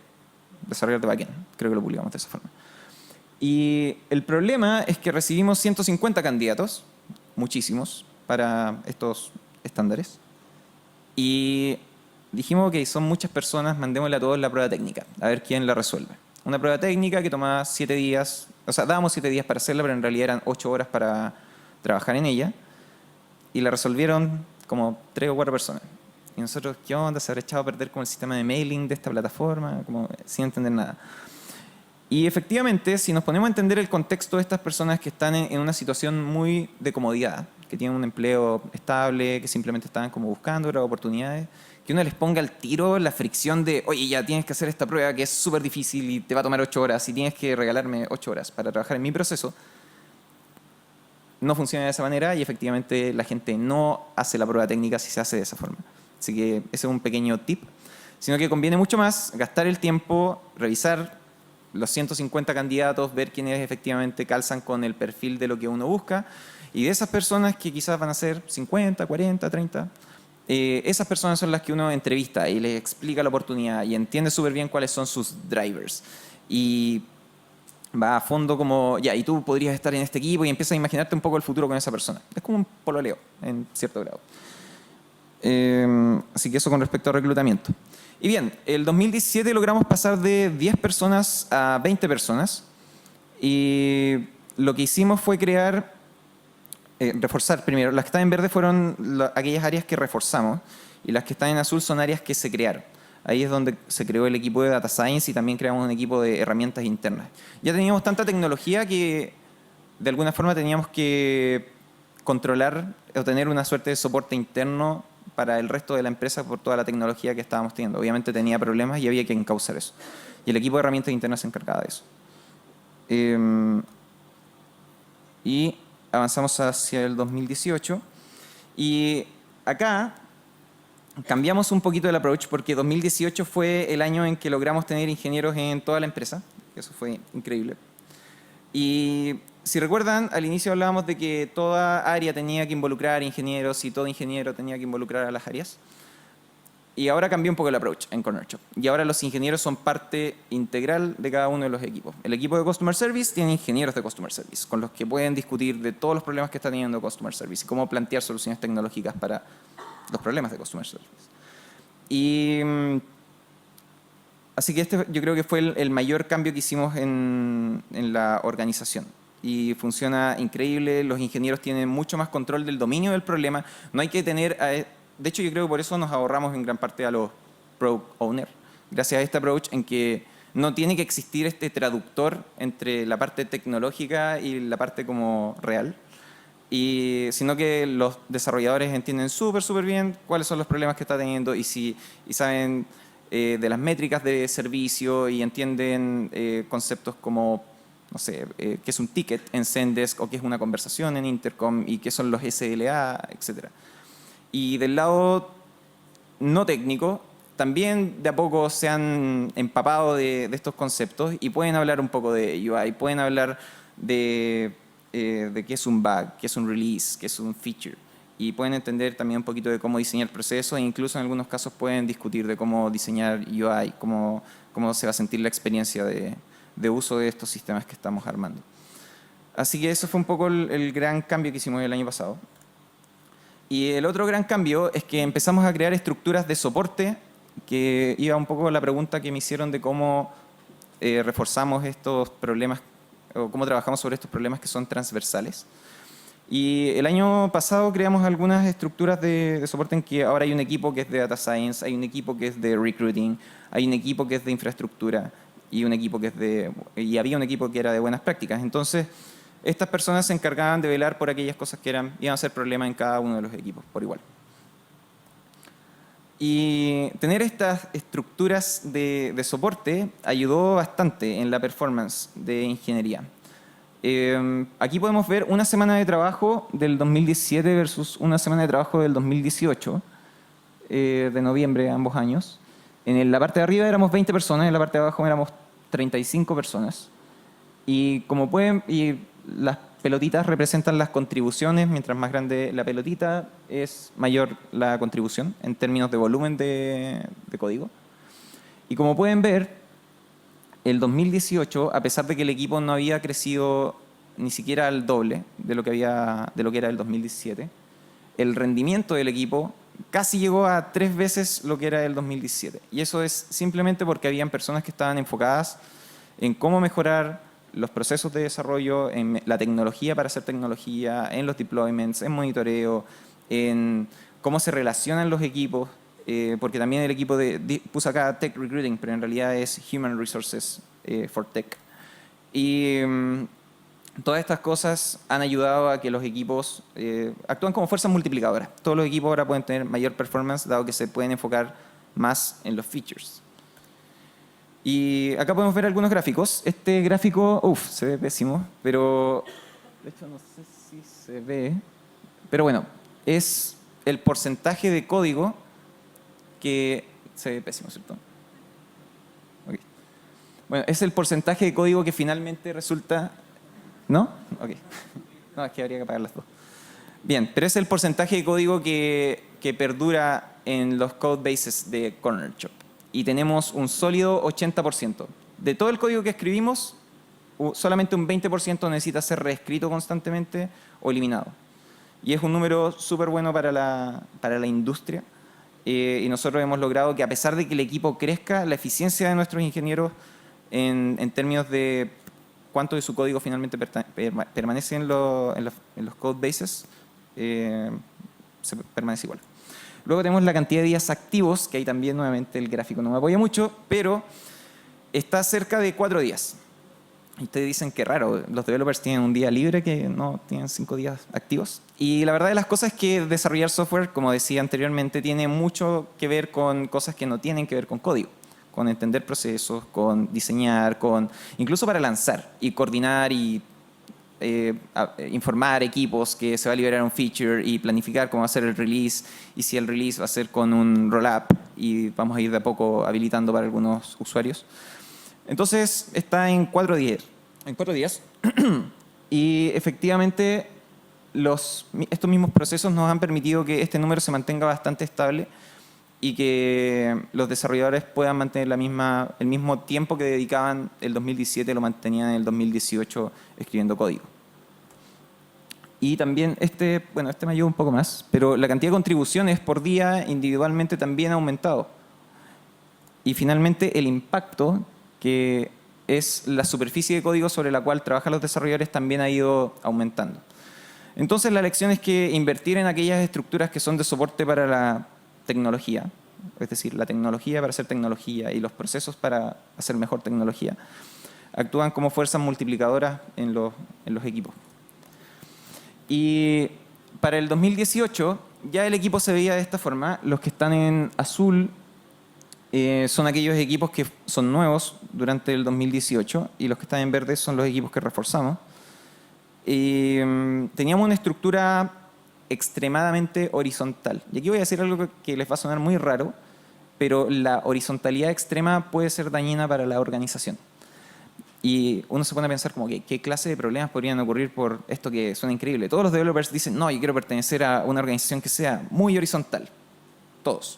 Desarrollador de backend, creo que lo publicamos de esa forma. Y el problema es que recibimos 150 candidatos, muchísimos, para estos estándares. Y dijimos que son muchas personas, mandémosle a todos la prueba técnica, a ver quién la resuelve. Una prueba técnica que tomaba 7 días, o sea, dábamos 7 días para hacerla, pero en realidad eran 8 horas para trabajar en ella. Y la resolvieron como 3 o 4 personas. Y nosotros, ¿qué onda? Se habrá echado a perder como el sistema de mailing de esta plataforma, como sin entender nada. Y efectivamente, si nos ponemos a entender el contexto de estas personas que están en una situación muy de comodidad, que tienen un empleo estable, que simplemente están como buscando otras oportunidades, que uno les ponga al tiro la fricción de, oye, ya tienes que hacer esta prueba que es súper difícil y te va a tomar 8 horas y tienes que regalarme 8 horas para trabajar en mi proceso, no funciona de esa manera y efectivamente la gente no hace la prueba técnica si se hace de esa forma. Así que ese es un pequeño tip, sino que conviene mucho más gastar el tiempo, revisar los 150 candidatos, ver quiénes efectivamente calzan con el perfil de lo que uno busca y de esas personas que quizás van a ser 50, 40, 30, esas personas son las que uno entrevista y les explica la oportunidad y entiende súper bien cuáles son sus drivers. Y va a fondo como, ya, y tú podrías estar en este equipo y empiezas a imaginarte un poco el futuro con esa persona. Es como un pololeo, en cierto grado. Así que eso con respecto al reclutamiento. Y bien, el 2017 logramos pasar de 10 personas a 20 personas. Y lo que hicimos fue crear, reforzar primero. Las que están en verde fueron aquellas áreas que reforzamos y las que están en azul son áreas que se crearon. Ahí es donde se creó el equipo de Data Science y también creamos un equipo de herramientas internas. Ya teníamos tanta tecnología que de alguna forma teníamos que controlar o tener una suerte de soporte interno para el resto de la empresa por toda la tecnología que estábamos teniendo. Obviamente tenía problemas y había que encauzar eso. Y el equipo de herramientas internas se encargaba de eso. Y avanzamos hacia el 2018. Y acá cambiamos un poquito el approach porque 2018 fue el año en que logramos tener ingenieros en toda la empresa. Eso fue increíble. Y si recuerdan, al inicio hablábamos de que toda área tenía que involucrar ingenieros y todo ingeniero tenía que involucrar a las áreas. Y ahora cambió un poco el approach en Corner Shop. Y ahora los ingenieros son parte integral de cada uno de los equipos. El equipo de Customer Service tiene ingenieros de Customer Service, con los que pueden discutir de todos los problemas que está teniendo Customer Service y cómo plantear soluciones tecnológicas para los problemas de Customer Service. Y así que este yo creo que fue el mayor cambio que hicimos en la organización. Y funciona increíble, los ingenieros tienen mucho más control del dominio del problema. No hay que tener, de hecho yo creo que por eso nos ahorramos en gran parte a los Product Owner, gracias a este approach en que no tiene que existir este traductor entre la parte tecnológica y la parte como real, sino que los desarrolladores entienden súper bien cuáles son los problemas que está teniendo y saben de las métricas de servicio y entienden conceptos como, no sé, qué es un ticket en Zendesk o qué es una conversación en Intercom y qué son los SLA, etc. Y del lado no técnico, también de a poco se han empapado de estos conceptos y pueden hablar un poco de UI, pueden hablar de qué es un bug, qué es un release, qué es un feature. Y pueden entender también un poquito de cómo diseñar procesos e incluso en algunos casos pueden discutir de cómo diseñar UI, cómo se va a sentir la experiencia de uso de estos sistemas que estamos armando. Así que eso fue un poco el gran cambio que hicimos el año pasado. Y el otro gran cambio es que empezamos a crear estructuras de soporte, que iba un poco a la pregunta que me hicieron de cómo reforzamos estos problemas o cómo trabajamos sobre estos problemas que son transversales. Y el año pasado creamos algunas estructuras de soporte en que ahora hay un equipo que es de Data Science, hay un equipo que es de Recruiting, hay un equipo que es de Infraestructura y y había un equipo que era de Buenas Prácticas. Entonces, estas personas se encargaban de velar por aquellas cosas que iban a ser problemas en cada uno de los equipos, por igual. Y tener estas estructuras de soporte ayudó bastante en la performance de ingeniería. Aquí podemos ver una semana de trabajo del 2017 versus una semana de trabajo del 2018, de noviembre, ambos años. En la parte de arriba éramos 20 personas, en la parte de abajo éramos 35 personas. Y como pueden, las pelotitas representan las contribuciones, mientras más grande la pelotita es mayor la contribución en términos de volumen de código. Y como pueden ver, el 2018, a pesar de que el equipo no había crecido ni siquiera al doble de lo que era el 2017, el rendimiento del equipo casi llegó a 3 veces lo que era el 2017. Y eso es simplemente porque habían personas que estaban enfocadas en cómo mejorar los procesos de desarrollo, en la tecnología para hacer tecnología, en los deployments, en monitoreo, en cómo se relacionan los equipos, porque también el equipo puso acá Tech Recruiting, pero en realidad es Human Resources for Tech. Y todas estas cosas han ayudado a que los equipos actúen como fuerzas multiplicadoras. Todos los equipos ahora pueden tener mayor performance, dado que se pueden enfocar más en los features. Y acá podemos ver algunos gráficos. Este gráfico, se ve pésimo, pero de hecho no sé si se ve. Pero bueno, es el porcentaje de código que se ve pésimo, ¿cierto? Okay. Bueno, es el porcentaje de código que finalmente resulta. ¿No? Ok. No, es que habría que apagar las dos. Bien, pero es el porcentaje de código que perdura en los code bases de Corner Shop. Y tenemos un sólido 80%. De todo el código que escribimos, solamente un 20% necesita ser reescrito constantemente o eliminado. Y es un número súper bueno para la industria. Y nosotros hemos logrado que, a pesar de que el equipo crezca, la eficiencia de nuestros ingenieros en términos de cuánto de su código finalmente permanece en los code bases, se permanece igual. Luego tenemos la cantidad de días activos, que ahí también nuevamente el gráfico no me apoya mucho, pero está cerca de 4 días. Y ustedes dicen que raro, los developers tienen un día libre que no tienen 5 días activos. Y la verdad de las cosas es que desarrollar software, como decía anteriormente, tiene mucho que ver con cosas que no tienen que ver con código, con entender procesos, con diseñar, incluso para lanzar y coordinar y informar equipos que se va a liberar un feature y planificar cómo va a ser el release y si el release va a ser con un roll-up y vamos a ir de a poco habilitando para algunos usuarios. Entonces está en 4 días. Y efectivamente estos mismos procesos nos han permitido que este número se mantenga bastante estable y que los desarrolladores puedan mantener el mismo tiempo que dedicaban el 2017, lo mantenían en el 2018 escribiendo código. Y también este me ayuda un poco más, pero la cantidad de contribuciones por día individualmente también ha aumentado. Y finalmente el impacto, que es la superficie de código sobre la cual trabajan los desarrolladores, también ha ido aumentando. Entonces la lección es que invertir en aquellas estructuras que son de soporte para la tecnología, es decir, la tecnología para hacer tecnología y los procesos para hacer mejor tecnología, actúan como fuerzas multiplicadoras en los equipos. Y para el 2018 ya el equipo se veía de esta forma. Los que están en azul son aquellos equipos que son nuevos durante el 2018 y los que están en verde son los equipos que reforzamos. Teníamos una estructura extremadamente horizontal. Y aquí voy a decir algo que les va a sonar muy raro, pero la horizontalidad extrema puede ser dañina para la organización. Y uno se pone a pensar como que qué clase de problemas podrían ocurrir por esto que suena increíble. Todos los developers dicen, no, yo quiero pertenecer a una organización que sea muy horizontal. Todos.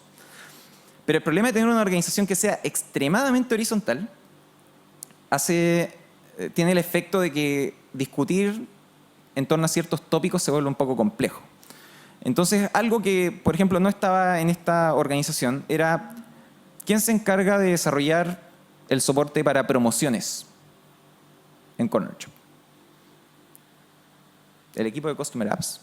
Pero el problema de tener una organización que sea extremadamente horizontal tiene el efecto de que discutir en torno a ciertos tópicos se vuelve un poco complejo. Entonces, algo que, por ejemplo, no estaba en esta organización era quién se encarga de desarrollar el soporte para promociones en Corner Shop. El equipo de Customer Apps.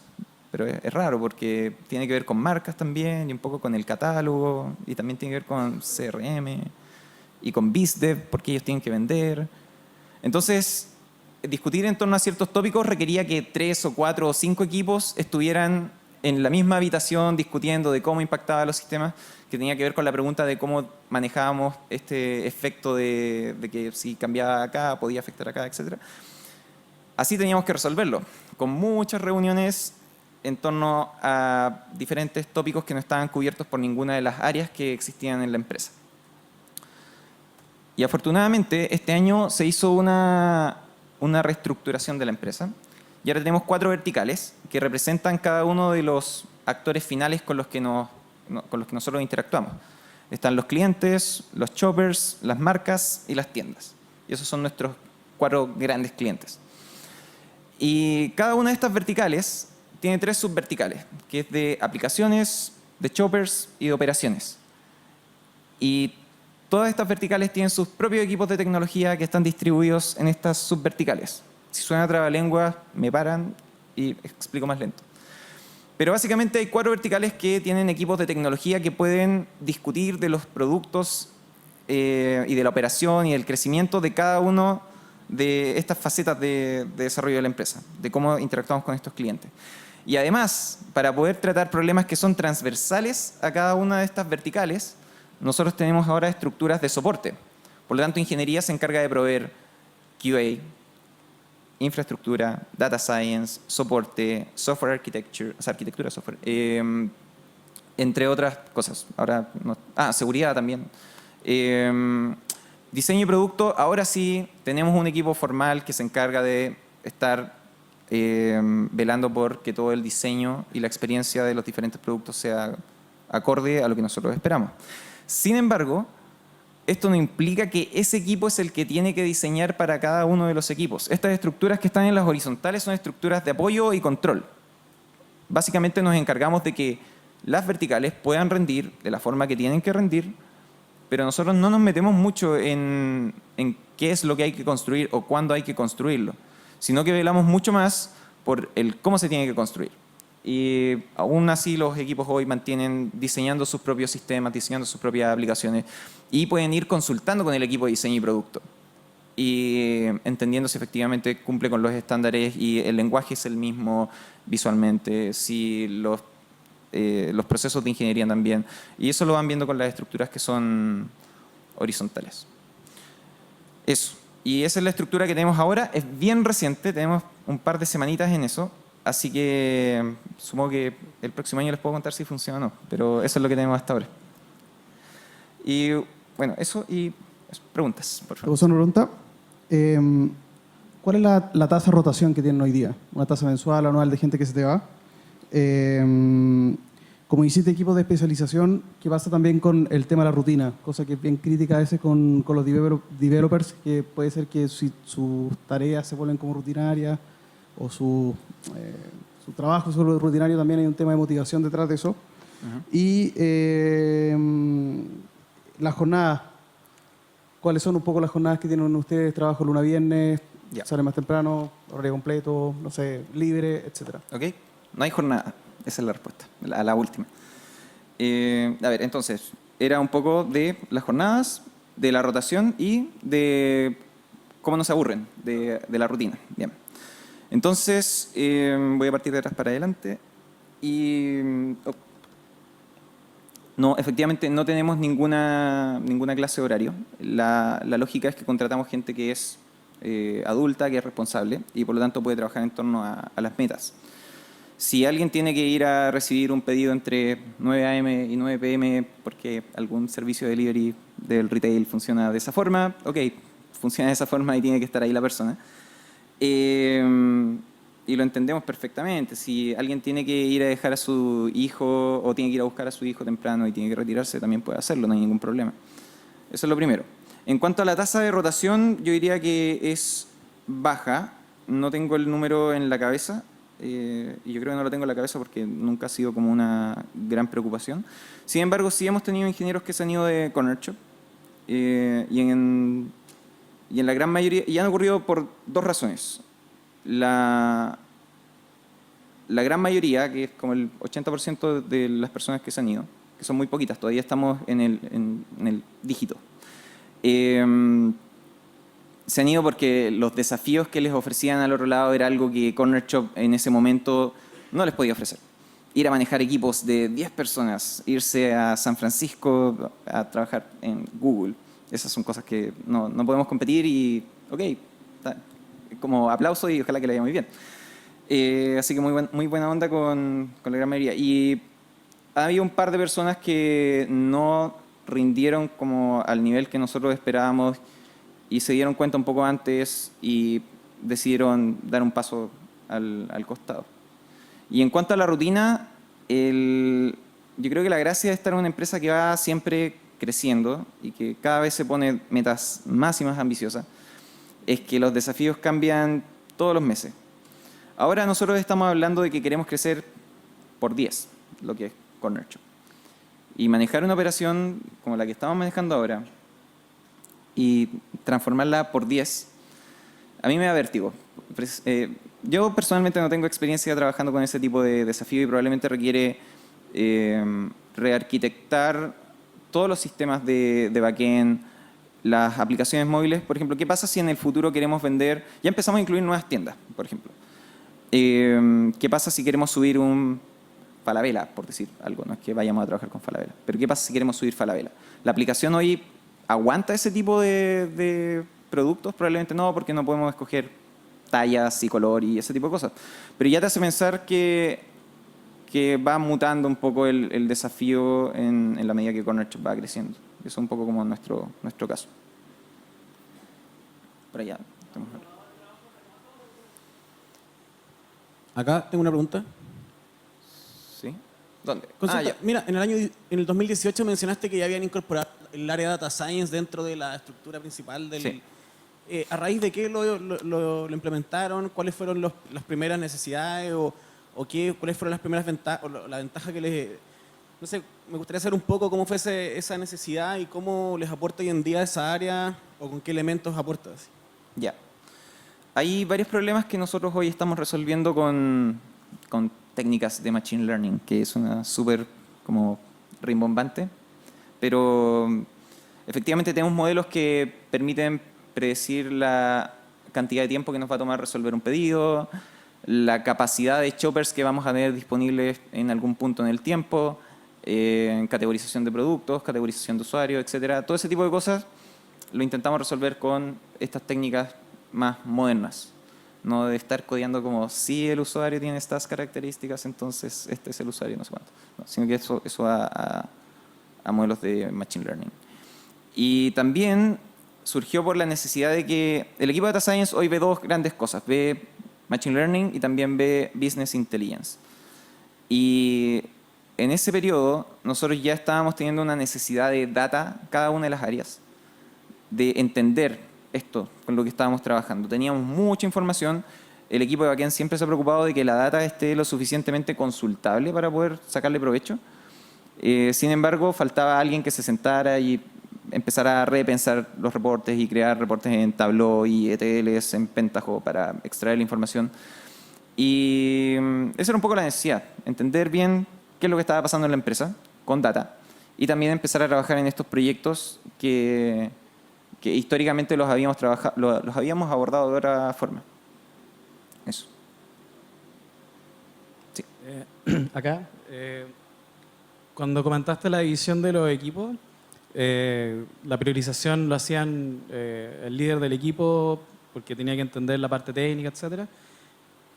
Pero es raro porque tiene que ver con marcas también y un poco con el catálogo y también tiene que ver con CRM y con BizDev porque ellos tienen que vender. Entonces, discutir en torno a ciertos tópicos requería que 3 o 4 o 5 equipos estuvieran en la misma habitación discutiendo de cómo impactaba los sistemas, que tenía que ver con la pregunta de cómo manejábamos este efecto de que si cambiaba acá podía afectar acá, etc. Así teníamos que resolverlo, con muchas reuniones en torno a diferentes tópicos que no estaban cubiertos por ninguna de las áreas que existían en la empresa. Y afortunadamente este año se hizo una reestructuración de la empresa y ahora tenemos 4 verticales que representan cada uno de los actores finales con los que nosotros interactuamos. Están los clientes, los shoppers, las marcas y las tiendas. Y esos son nuestros 4 grandes clientes. Y cada una de estas verticales tiene 3 subverticales, que es de aplicaciones, de shoppers y de operaciones. Y todas estas verticales tienen sus propios equipos de tecnología que están distribuidos en estas subverticales. Si suena trabalengua, me paran y explico más lento. Pero básicamente hay 4 verticales que tienen equipos de tecnología que pueden discutir de los productos y de la operación y del crecimiento de cada uno de estas facetas de desarrollo de la empresa, de cómo interactuamos con estos clientes. Y además, para poder tratar problemas que son transversales a cada una de estas verticales, nosotros tenemos ahora estructuras de soporte. Por lo tanto, ingeniería se encarga de proveer QA, infraestructura, data science, soporte, software architecture, o sea, arquitectura de software, entre otras cosas. Ahora, seguridad también. Diseño y producto, ahora sí tenemos un equipo formal que se encarga de estar velando por que todo el diseño y la experiencia de los diferentes productos sea acorde a lo que nosotros esperamos. Sin embargo, esto no implica que ese equipo es el que tiene que diseñar para cada uno de los equipos. Estas estructuras que están en las horizontales son estructuras de apoyo y control. Básicamente nos encargamos de que las verticales puedan rendir de la forma que tienen que rendir, pero nosotros no nos metemos mucho en qué es lo que hay que construir o cuándo hay que construirlo, sino que velamos mucho más por el cómo se tiene que construir. Y aún así los equipos hoy mantienen diseñando sus propios sistemas, diseñando sus propias aplicaciones y pueden ir consultando con el equipo de diseño y producto y entendiendo si efectivamente cumple con los estándares y el lenguaje es el mismo visualmente, si los procesos de ingeniería también. Y eso lo van viendo con las estructuras que son horizontales. Eso. Y esa es la estructura que tenemos ahora. Es bien reciente, tenemos un par de semanitas en eso. Así que supongo que el próximo año les puedo contar si funciona o no. Pero eso es lo que tenemos hasta ahora. Y bueno, eso y preguntas, por favor. Una pregunta. ¿Cuál es la tasa de rotación que tienen hoy día? ¿Una tasa mensual, anual de gente que se te va? Como hiciste equipos de especialización, ¿qué pasa también con el tema de la rutina? Cosa que es bien crítica a veces con los developers, que puede ser que sus tareas se vuelven como rutinarias o su trabajo es rutinario, también hay un tema de motivación detrás de eso. Uh-huh. Y las jornadas, ¿cuáles son un poco las jornadas que tienen ustedes? ¿Trabajo lunes a viernes? Yeah. ¿Sale más temprano? ¿Horario completo? No sé, libre, etcétera? Ok, no hay jornada. Esa es la respuesta, la última. A ver, entonces, era un poco de las jornadas, de la rotación y de cómo no se aburren de la rutina. Bien. Entonces, voy a partir de atrás para adelante. No, efectivamente no tenemos ninguna clase de horario. La lógica es que contratamos gente que es adulta, que es responsable y por lo tanto puede trabajar en torno a las metas. Si alguien tiene que ir a recibir un pedido entre 9 a.m. y 9 p.m. porque algún servicio de delivery del retail funciona de esa forma, ok, funciona de esa forma y tiene que estar ahí la persona. Y lo entendemos perfectamente. Si alguien tiene que ir a dejar a su hijo o tiene que ir a buscar a su hijo temprano y tiene que retirarse, también puede hacerlo, no hay ningún problema. Eso es lo primero. En cuanto a la tasa de rotación, yo diría que es baja. No tengo el número en la cabeza. Y yo creo que no lo tengo en la cabeza porque nunca ha sido como una gran preocupación. Sin embargo, sí hemos tenido ingenieros que se han ido de Corner Shop y en la gran mayoría, y han ocurrido por 2 razones. La gran mayoría, que es como el 80% de las personas que se han ido, que son muy poquitas, todavía estamos en el dígito, se han ido porque los desafíos que les ofrecían al otro lado era algo que Corner Shop en ese momento no les podía ofrecer. Ir a manejar equipos de 10 personas, irse a San Francisco a trabajar en Google. Esas son cosas que no podemos competir y, ok, como aplauso y ojalá que le vaya muy bien. Así que muy buena onda con la gran mayoría. Y ha habido un par de personas que no rindieron como al nivel que nosotros esperábamos y se dieron cuenta un poco antes y decidieron dar un paso al costado. Y en cuanto a la rutina, yo creo que la gracia de estar en una empresa que va siempre creciendo y que cada vez se pone metas más y más ambiciosas es que los desafíos cambian todos los meses. Ahora nosotros estamos hablando de que queremos crecer por 10, lo que es Corner Shop. Y manejar una operación como la que estamos manejando ahora y transformarla por 10, a mí me da vértigo. Yo personalmente no tengo experiencia trabajando con ese tipo de desafío y probablemente requiere rearquitectar todos los sistemas de backend, las aplicaciones móviles. Por ejemplo, ¿qué pasa si en el futuro queremos vender? Ya empezamos a incluir nuevas tiendas, por ejemplo. ¿Qué pasa si queremos subir un Falabella, por decir algo? No es que vayamos a trabajar con Falabella, pero ¿qué pasa si queremos subir Falabella? ¿La aplicación hoy aguanta ese tipo de productos? Probablemente no, porque no podemos escoger tallas y color y ese tipo de cosas. Pero ya te hace pensar que va mutando un poco el desafío en la medida que Corner Shop va creciendo. Eso es un poco como nuestro caso. Por allá. Acá tengo una pregunta. ¿Sí? ¿Dónde? Consulta, mira, en el 2018 mencionaste que ya habían incorporado el área de Data Science dentro de la estructura principal del... Sí. ¿A raíz de qué lo implementaron? ¿Cuáles fueron las primeras necesidades? ¿Cuáles fueron las primeras ventajas? La ventaja que les... No sé, me gustaría saber un poco cómo fue esa necesidad y cómo les aporta hoy en día esa área o con qué elementos aporta. Ya. Hay varios problemas que nosotros hoy estamos resolviendo con técnicas de Machine Learning, que es una súper como rimbombante, pero efectivamente tenemos modelos que permiten predecir la cantidad de tiempo que nos va a tomar resolver un pedido, la capacidad de choppers que vamos a tener disponibles en algún punto en el tiempo, categorización de productos, categorización de usuarios, etcétera. Todo ese tipo de cosas lo intentamos resolver con estas técnicas más modernas. No de estar codeando como si el usuario tiene estas características, entonces este es el usuario, no sé cuánto. No, sino que eso a modelos de Machine Learning. Y también surgió por la necesidad de que el equipo de Data Science hoy ve dos grandes cosas. Ve Machine Learning y también ve Business Intelligence. Y en ese periodo nosotros ya estábamos teniendo una necesidad de data, cada una de las áreas, de entender esto con lo que estábamos trabajando. Teníamos mucha información. El equipo de backend siempre se ha preocupado de que la data esté lo suficientemente consultable para poder sacarle provecho. Sin embargo, faltaba alguien que se sentara y empezara a repensar los reportes y crear reportes en Tableau y ETLs en Pentaho para extraer la información. Y esa era un poco la necesidad, entender bien qué es lo que estaba pasando en la empresa con data y también empezar a trabajar en estos proyectos que históricamente los habíamos abordado de otra forma. Eso. Sí. Acá, cuando comentaste la división de los equipos, la priorización lo hacían el líder del equipo porque tenía que entender la parte técnica, etcétera.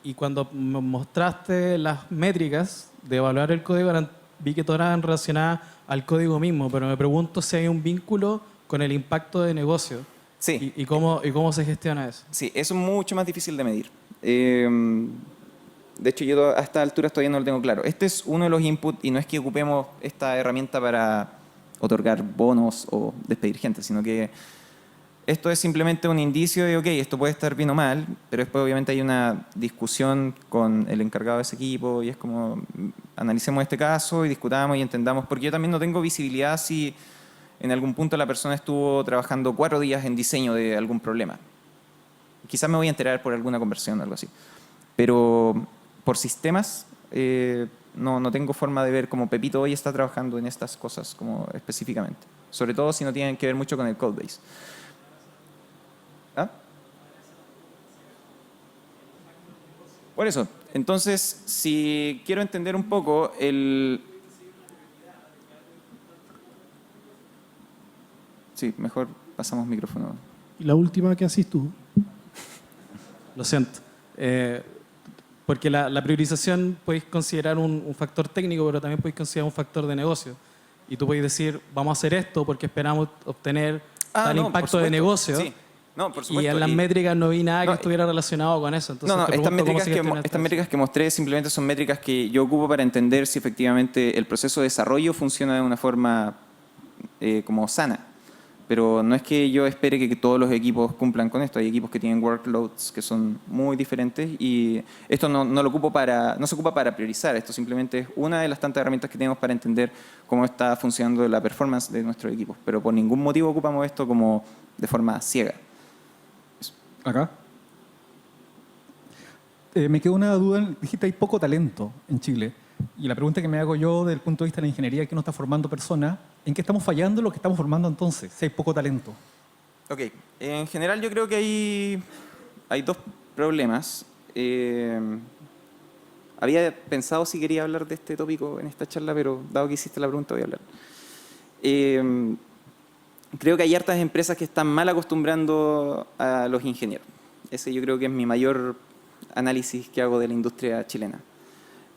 Y cuando me mostraste las métricas de evaluar el código, vi que todas eran relacionadas al código mismo, pero me pregunto si hay un vínculo con el impacto de negocio. Sí. ¿Y cómo se gestiona eso? Sí, eso es mucho más difícil de medir. De hecho, yo a esta altura todavía no lo tengo claro. Este es uno de los inputs y no es que ocupemos esta herramienta para otorgar bonos o despedir gente, sino que esto es simplemente un indicio de, ok, esto puede estar bien o mal, pero después obviamente hay una discusión con el encargado de ese equipo y es como, analicemos este caso y discutamos y entendamos, porque yo también no tengo visibilidad si en algún punto la persona estuvo trabajando 4 días en diseño de algún problema. Quizás me voy a enterar por alguna conversión o algo así. Pero por sistemas, no tengo forma de ver cómo Pepito hoy está trabajando en estas cosas como específicamente. Sobre todo si no tienen que ver mucho con el codebase. ¿Ah? Por eso, entonces, si quiero entender un poco Sí, mejor pasamos micrófono. ¿Y la última que haces tú? Lo siento. Porque la priorización podéis considerar un factor técnico, pero también podéis considerar un factor de negocio. Y tú podéis decir, vamos a hacer esto porque esperamos obtener tal impacto de negocio. Sí. No, por supuesto. Y en las métricas no vi nada que estuviera relacionado con eso. Entonces, estas métricas que mostré simplemente son métricas que yo ocupo para entender si efectivamente el proceso de desarrollo funciona de una forma como sana. Pero no es que yo espere que todos los equipos cumplan con esto. Hay equipos que tienen workloads que son muy diferentes y esto no se ocupa para priorizar. Esto simplemente es una de las tantas herramientas que tenemos para entender cómo está funcionando la performance de nuestros equipos. Pero por ningún motivo ocupamos esto como de forma ciega. Acá. Me quedó una duda. Dijiste hay poco talento en Chile. Y la pregunta que me hago yo desde el punto de vista de la ingeniería que no está formando personas, ¿en qué estamos fallando lo que estamos formando entonces, si hay poco talento? Ok, en general yo creo que hay dos problemas. Había pensado si quería hablar de este tópico en esta charla, pero dado que hiciste la pregunta voy a hablar. Creo que hay hartas empresas que están mal acostumbrando a los ingenieros. Ese yo creo que es mi mayor análisis que hago de la industria chilena.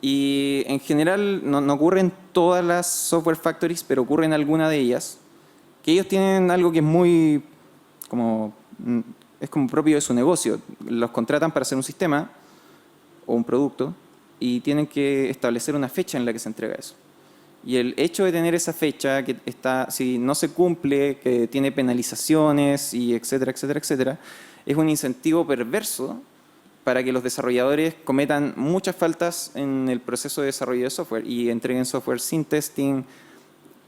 Y en general no ocurre en todas las software factories, pero ocurre en alguna de ellas, que ellos tienen algo que es muy como propio de su negocio. Los contratan para hacer un sistema o un producto y tienen que establecer una fecha en la que se entrega eso. Y el hecho de tener esa fecha, que está, si no se cumple, que tiene penalizaciones y etcétera, etcétera, etcétera, es un incentivo perverso para que los desarrolladores cometan muchas faltas en el proceso de desarrollo de software y entreguen software sin testing,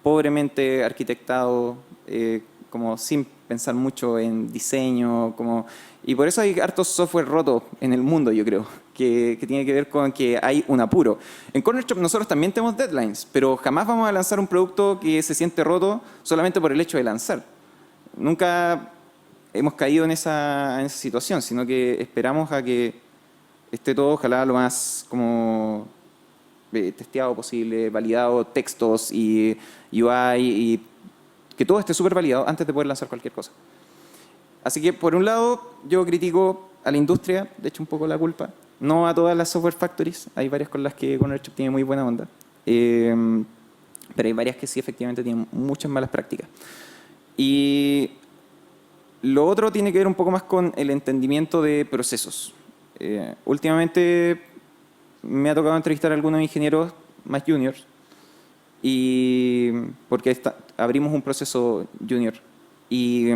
pobremente arquitectado, como sin pensar mucho en diseño. Y por eso hay harto software roto en el mundo, yo creo, que tiene que ver con que hay un apuro. En Corner Shop nosotros también tenemos deadlines, pero jamás vamos a lanzar un producto que se siente roto solamente por el hecho de lanzar. Nunca hemos caído en esa situación, sino que esperamos a que esté todo, ojalá, lo más como testeado posible, validado, textos y UI, y que todo esté súper validado antes de poder lanzar cualquier cosa. Así que, por un lado, yo critico a la industria, de hecho un poco la culpa, no a todas las software factories, hay varias con las que Corner Shop tiene muy buena onda, pero hay varias que sí efectivamente tienen muchas malas prácticas. Y lo otro tiene que ver un poco más con el entendimiento de procesos. Últimamente me ha tocado entrevistar a algunos ingenieros más juniors y porque abrimos un proceso junior. Y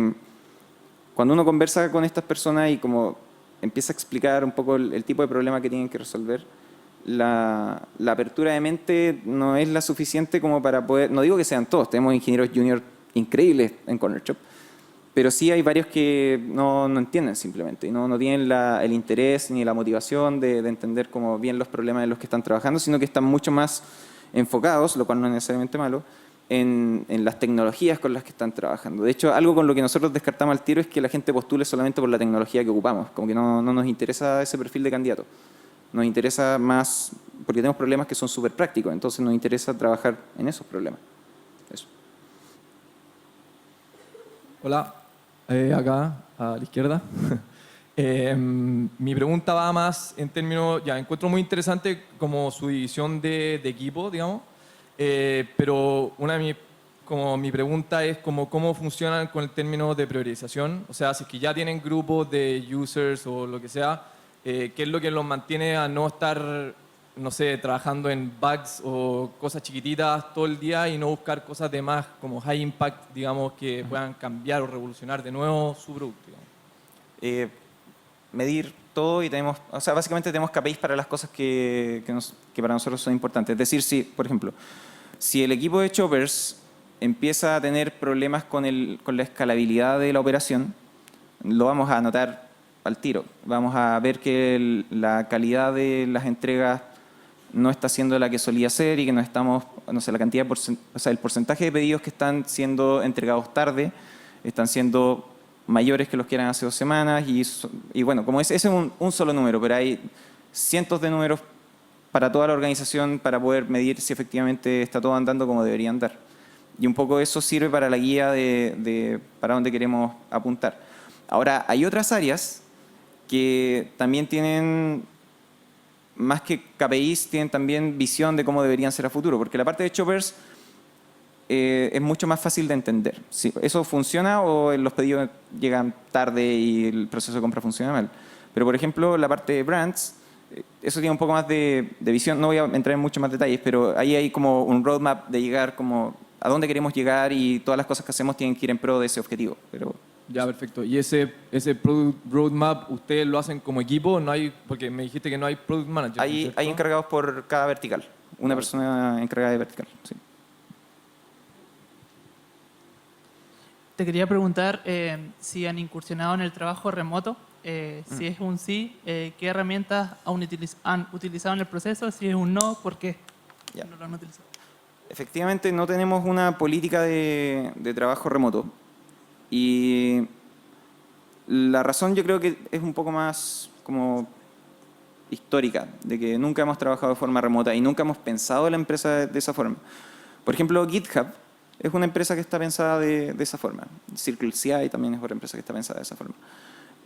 cuando uno conversa con estas personas y como empieza a explicar un poco el tipo de problema que tienen que resolver, la apertura de mente no es la suficiente como para poder, no digo que sean todos, tenemos ingenieros junior increíbles en Corner Shop, pero sí hay varios que no entienden simplemente, y no tienen el interés ni la motivación de entender como bien los problemas en los que están trabajando, sino que están mucho más enfocados, lo cual no es necesariamente malo, en las tecnologías con las que están trabajando. De hecho, algo con lo que nosotros descartamos al tiro es que la gente postule solamente por la tecnología que ocupamos, como que no nos interesa ese perfil de candidato. Nos interesa más, porque tenemos problemas que son súper prácticos, entonces nos interesa trabajar en esos problemas. Eso. Hola, acá a la izquierda. Mi pregunta va más en términos, encuentro muy interesante como su división de equipo, digamos, pero mi pregunta es cómo funcionan con el término de priorización, o sea, si es que ya tienen grupos de users o lo que sea, ¿qué es lo que los mantiene a no estar, no sé, trabajando en bugs o cosas chiquititas todo el día y no buscar cosas de más como high impact, digamos, que puedan cambiar o revolucionar de nuevo su producto? Medir todo y básicamente tenemos KPIs para las cosas que para nosotros son importantes. Es decir, si, por ejemplo, si el equipo de choppers empieza a tener problemas con la escalabilidad de la operación, lo vamos a notar al tiro. Vamos a ver que la calidad de las entregas no está siendo la que solía ser y que no estamos, no sé, el porcentaje de pedidos que están siendo entregados tarde están siendo mayores que los que eran hace 2 semanas y bueno, como ese es un solo número, pero hay cientos de números para toda la organización para poder medir si efectivamente está todo andando como debería andar. Y un poco eso sirve para la guía de para dónde queremos apuntar. Ahora, hay otras áreas que también tienen, más que KPIs, tienen también visión de cómo deberían ser a futuro, porque la parte de choppers es mucho más fácil de entender. Si eso funciona o los pedidos llegan tarde y el proceso de compra funciona mal. Pero, por ejemplo, la parte de brands, eso tiene un poco más de visión. No voy a entrar en muchos más detalles, pero ahí hay como un roadmap de llegar como a dónde queremos llegar y todas las cosas que hacemos tienen que ir en pro de ese objetivo. Pero ya, perfecto. ¿Y ese product roadmap ustedes lo hacen como equipo? No hay, porque me dijiste que no hay product manager. hay encargados por cada vertical, una persona encargada de vertical. Sí. Te quería preguntar si han incursionado en el trabajo remoto. Si es un sí, ¿qué herramientas han utilizado en el proceso? Si es un no, ¿por qué no lo han utilizado? Efectivamente, no tenemos una política de trabajo remoto. Y la razón yo creo que es un poco más como histórica, de que nunca hemos trabajado de forma remota y nunca hemos pensado la empresa de esa forma. Por ejemplo, GitHub es una empresa que está pensada de esa forma. CircleCI también es otra empresa que está pensada de esa forma.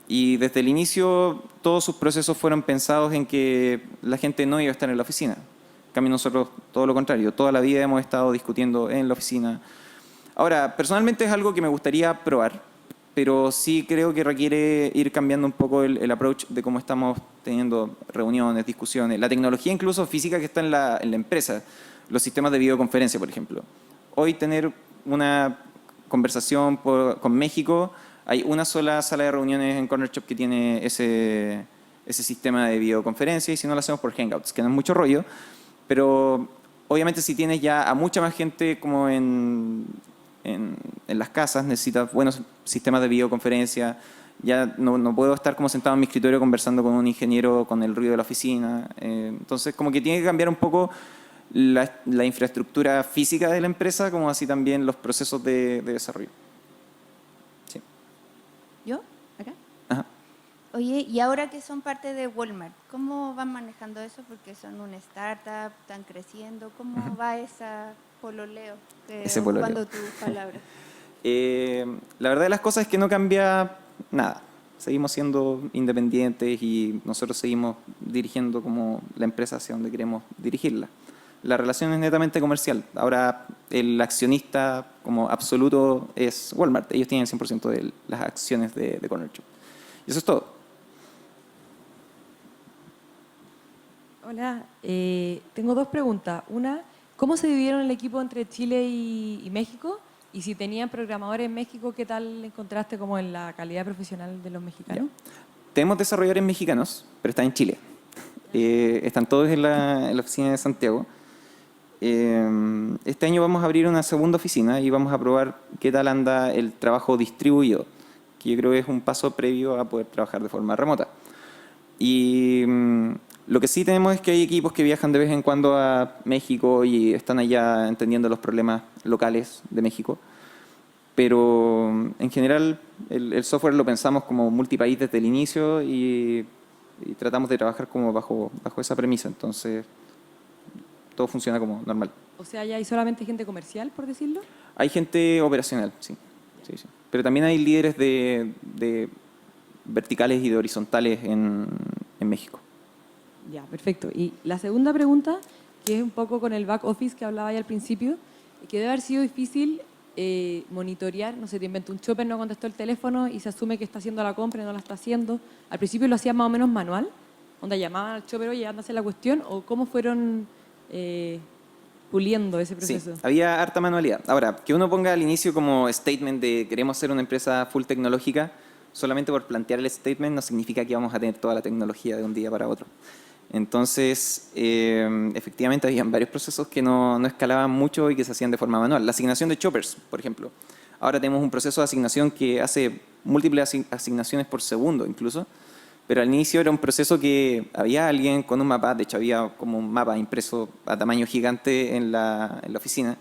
Y desde el inicio todos sus procesos fueron pensados en que la gente no iba a estar en la oficina. En cambio nosotros todo lo contrario, toda la vida hemos estado discutiendo en la oficina. Ahora, personalmente es algo que me gustaría probar, pero sí creo que requiere ir cambiando un poco el approach de cómo estamos teniendo reuniones, discusiones. La tecnología incluso física que está en la empresa, los sistemas de videoconferencia, por ejemplo. Hoy tener una conversación con México, hay una sola sala de reuniones en Corner Shop que tiene ese sistema de videoconferencia y si no lo hacemos por Hangouts, que no es mucho rollo, pero obviamente si tienes ya a mucha más gente como en las casas, necesitas buenos sistemas de videoconferencia. Ya no puedo estar como sentado en mi escritorio conversando con un ingeniero con el ruido de la oficina. Entonces como que tiene que cambiar un poco la infraestructura física de la empresa, como así también los procesos de desarrollo. Sí. ¿Yo? ¿Acá? Ajá. Oye, y ahora que son parte de Walmart, ¿cómo van manejando eso? Porque son una startup, están creciendo. ¿Cómo va esa pololeo? Ocupando tus palabras. La verdad de las cosas es que no cambia nada. Seguimos siendo independientes y nosotros seguimos dirigiendo como la empresa hacia donde queremos dirigirla. La relación es netamente comercial. Ahora el accionista como absoluto es Walmart. Ellos tienen el 100% de las acciones de Corner Shop. Y eso es todo. Hola, tengo dos preguntas. Una, ¿cómo se dividieron el equipo entre Chile y México? Y si tenían programadores en México, ¿qué tal encontraste como en la calidad profesional de los mexicanos? Tenemos desarrolladores mexicanos, pero están en Chile. Están todos en la oficina de Santiago. Este año vamos a abrir una segunda oficina y vamos a probar qué tal anda el trabajo distribuido, que yo creo que es un paso previo a poder trabajar de forma remota. Y lo que sí tenemos es que hay equipos que viajan de vez en cuando a México y están allá entendiendo los problemas locales de México. Pero en general el software lo pensamos como multipaís desde el inicio y tratamos de trabajar como bajo esa premisa. Entonces todo funciona como normal. O sea, ¿ya hay solamente gente comercial, por decirlo? Hay gente operacional, sí. Pero también hay líderes de verticales y de horizontales en México. Ya, perfecto. Y la segunda pregunta, que es un poco con el back office que hablaba ya al principio, que debe haber sido difícil monitorear, no sé, te invento, un shopper no contestó el teléfono y se asume que está haciendo la compra y no la está haciendo. Al principio lo hacían más o menos manual, donde llamaban al shopper, oye, anda a hacer la cuestión, o cómo fueron puliendo ese proceso. Sí, había harta manualidad. Ahora, que uno ponga al inicio como statement de queremos ser una empresa full tecnológica, solamente por plantear el statement no significa que vamos a tener toda la tecnología de un día para otro. Entonces, efectivamente, habían varios procesos que no escalaban mucho y que se hacían de forma manual. La asignación de choppers, por ejemplo. Ahora tenemos un proceso de asignación que hace múltiples asignaciones por segundo incluso, pero al inicio era un proceso que había alguien con un mapa, de hecho había como un mapa impreso a tamaño gigante en la oficina,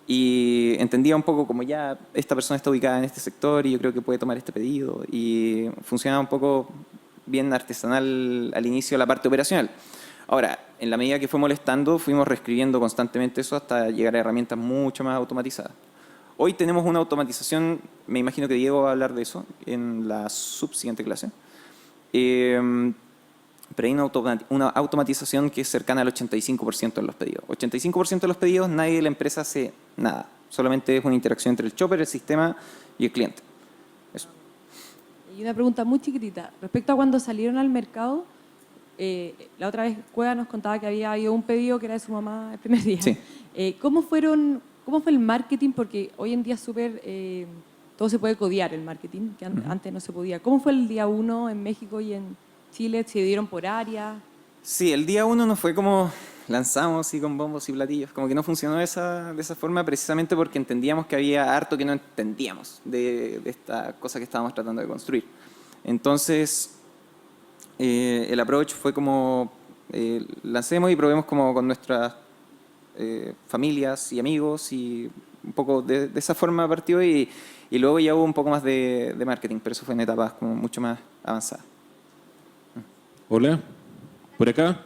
y entendía un poco como ya esta persona está ubicada en este sector y yo creo que puede tomar este pedido, y funcionaba un poco bien artesanal al inicio la parte operacional. Ahora, en la medida que fue molestando, fuimos reescribiendo constantemente eso hasta llegar a herramientas mucho más automatizadas. Hoy tenemos una automatización, me imagino que Diego va a hablar de eso en la subsiguiente clase, pero hay una automatización que es cercana al 85% de los pedidos. 85% de los pedidos nadie de la empresa hace nada, solamente es una interacción entre el shopper, el sistema y el cliente. Eso. Y una pregunta muy chiquitita, respecto a cuando salieron al mercado, la otra vez Cueva nos contaba que había habido un pedido que era de su mamá el primer día. Sí. ¿Cómo ¿Cómo fue el marketing? Porque hoy en día es súper, todo se puede codear el marketing, que antes no se podía. ¿Cómo fue el día 1 en México y en Chile? ¿Se dieron por área? Sí, el día 1 no fue como lanzamos y con bombos y platillos, como que no funcionó de esa forma precisamente porque entendíamos que había harto que no entendíamos de esta cosa que estábamos tratando de construir. Entonces, el approach fue como lancemos y probemos como con nuestras familias y amigos y un poco de esa forma partió y luego ya hubo un poco más de marketing, pero eso fue en etapas como mucho más avanzadas. Hola, por acá,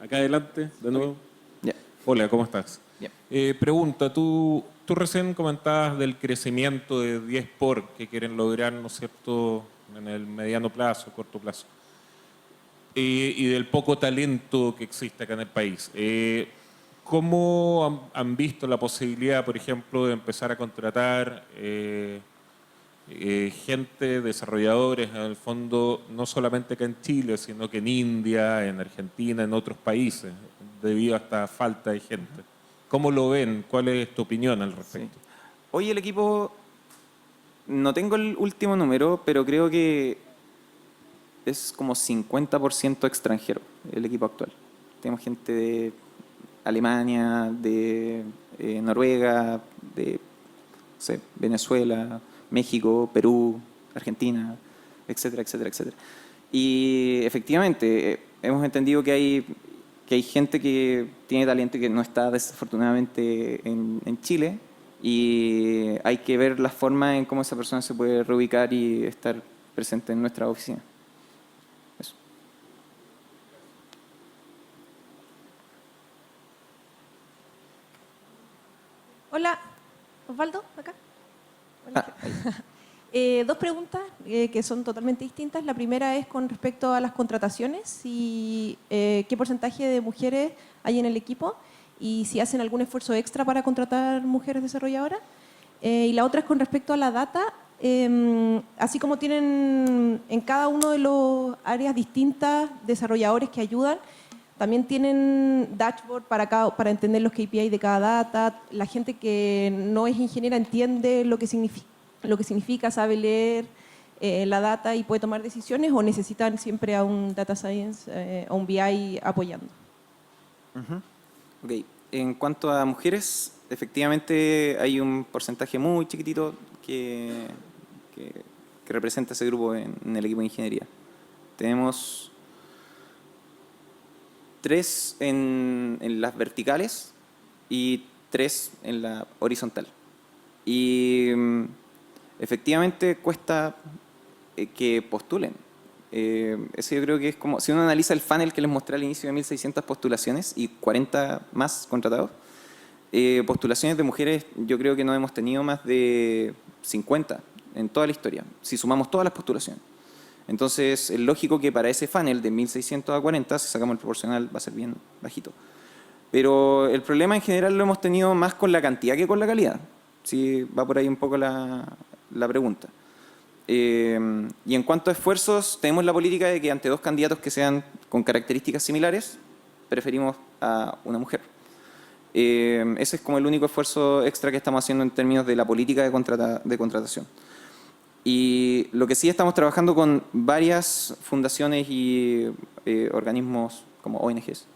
acá adelante, de nuevo. Yeah. Hola, ¿cómo estás? Yeah. Pregunta, tú recién comentabas del crecimiento de 10 por que quieren lograr, ¿no es cierto?, en el mediano plazo, corto plazo, y del poco talento que existe acá en el país. ¿Cómo han visto la posibilidad, por ejemplo, de empezar a contratar gente, desarrolladores, en el fondo, no solamente acá en Chile, sino que en India, en Argentina, en otros países, debido a esta falta de gente? ¿Cómo lo ven? ¿Cuál es tu opinión al respecto? Sí. Hoy el equipo, no tengo el último número, pero creo que es como 50% extranjero el equipo actual. Tenemos gente de Alemania, de Noruega, de no sé, Venezuela, México, Perú, Argentina, etcétera, etcétera, etcétera. Y efectivamente, hemos entendido que hay gente que tiene talento y que no está desafortunadamente en Chile, y hay que ver la forma en cómo esa persona se puede reubicar y estar presente en nuestra oficina. Eso. Hola, Osvaldo, acá. Hola. Dos preguntas que son totalmente distintas. La primera es con respecto a las contrataciones y qué porcentaje de mujeres hay en el equipo y si hacen algún esfuerzo extra para contratar mujeres desarrolladoras. Y la otra es con respecto a la data. Así como tienen en cada uno de los áreas distintas desarrolladores que ayudan, también tienen dashboard para entender los KPI de cada data. La gente que no es ingeniera entiende lo que significa, sabe leer la data y puede tomar decisiones, o necesitan siempre a un data science, a un BI apoyando. Okay. En cuanto a mujeres, efectivamente hay un porcentaje muy chiquitito que representa ese grupo en el equipo de ingeniería. Tenemos 3 en las verticales y 3 en la horizontal. Y efectivamente cuesta que postulen. Eso yo creo que es como, si uno analiza el funnel que les mostré al inicio de 1.600 postulaciones y 40 más contratados, postulaciones de mujeres yo creo que no hemos tenido más de 50 en toda la historia, si sumamos todas las postulaciones. Entonces es lógico que para ese funnel de 1.600 a 40, si sacamos el proporcional, va a ser bien bajito. Pero el problema en general lo hemos tenido más con la cantidad que con la calidad. Sí, va por ahí un poco la pregunta. Y en cuanto a esfuerzos, tenemos la política de que ante 2 candidatos que sean con características similares, preferimos a una mujer. Ese es como el único esfuerzo extra que estamos haciendo en términos de la política de contratación. Y lo que sí estamos trabajando con varias fundaciones y organismos como ONGs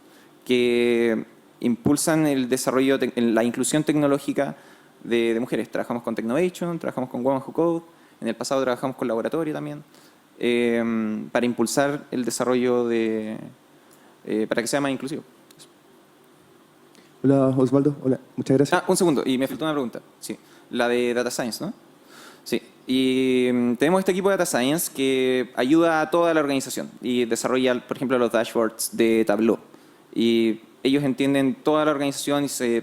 que impulsan el desarrollo, la inclusión tecnológica de mujeres. Trabajamos con Technovation, trabajamos con Women Who Code, en el pasado trabajamos con Laboratorio también, para impulsar el desarrollo para que sea más inclusivo. Hola Osvaldo, hola, muchas gracias. Un segundo, y me faltó una pregunta. Sí, la de Data Science, ¿no? Sí, y tenemos este equipo de Data Science que ayuda a toda la organización y desarrolla, por ejemplo, los dashboards de Tableau. Y ellos entienden toda la organización y se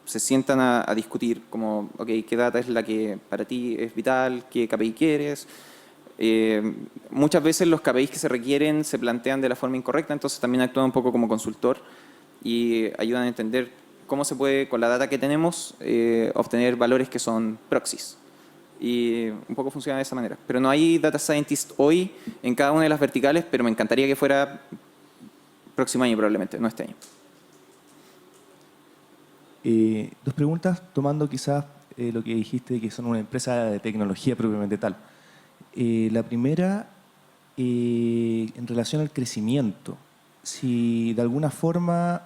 sientan a discutir como, ok, qué data es la que para ti es vital, qué KPI quieres. Muchas veces los KPIs que se requieren se plantean de la forma incorrecta, entonces también actúan un poco como consultor y ayudan a entender cómo se puede, con la data que tenemos, obtener valores que son proxies. Y un poco funciona de esa manera. Pero no hay data scientist hoy en cada una de las verticales, pero me encantaría que fuera próximo año probablemente, no este año. Dos preguntas, tomando quizás lo que dijiste, que son una empresa de tecnología propiamente tal. La primera, en relación al crecimiento. Si de alguna forma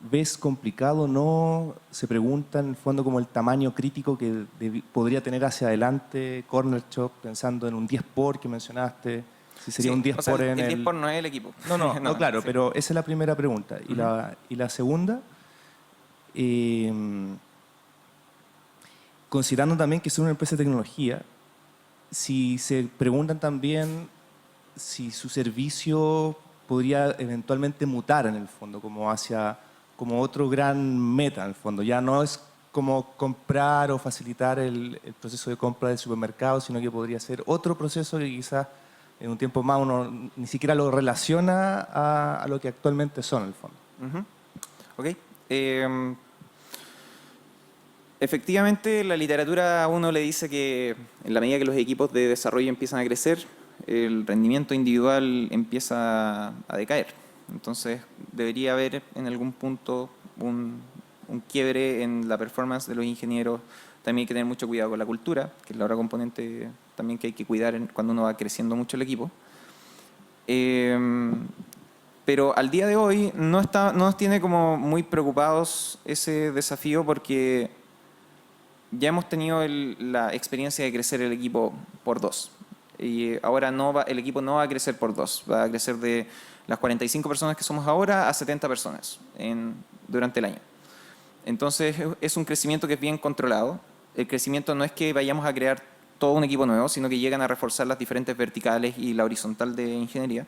ves complicado o no, se pregunta en el fondo como el tamaño crítico que podría tener hacia adelante Corner Shop, pensando en un 10 por que mencionaste. Si sería un 10 o sea, por en el 10 por no es el equipo. No, claro, sí. Pero esa es la primera pregunta. Y la segunda, considerando también que es una empresa de tecnología, si se preguntan también si su servicio podría eventualmente mutar en el fondo, como otro gran meta en el fondo. Ya no es como comprar o facilitar el proceso de compra del supermercado, sino que podría ser otro proceso que quizás en un tiempo más uno ni siquiera lo relaciona a lo que actualmente son en el fondo. Ok. Efectivamente, la literatura a uno le dice que en la medida que los equipos de desarrollo empiezan a crecer, el rendimiento individual empieza a decaer. Entonces, debería haber en algún punto un quiebre en la performance de los ingenieros. También hay que tener mucho cuidado con la cultura, que es la otra componente también que hay que cuidar cuando uno va creciendo mucho el equipo. Pero al día de hoy no nos tiene como muy preocupados ese desafío, porque ya hemos tenido la experiencia de crecer el equipo por 2. Y ahora el equipo no va a crecer por 2, va a crecer de las 45 personas que somos ahora a 70 personas durante el año. Entonces es un crecimiento que es bien controlado. El crecimiento no es que vayamos a crear todo un equipo nuevo, sino que llegan a reforzar las diferentes verticales y la horizontal de ingeniería.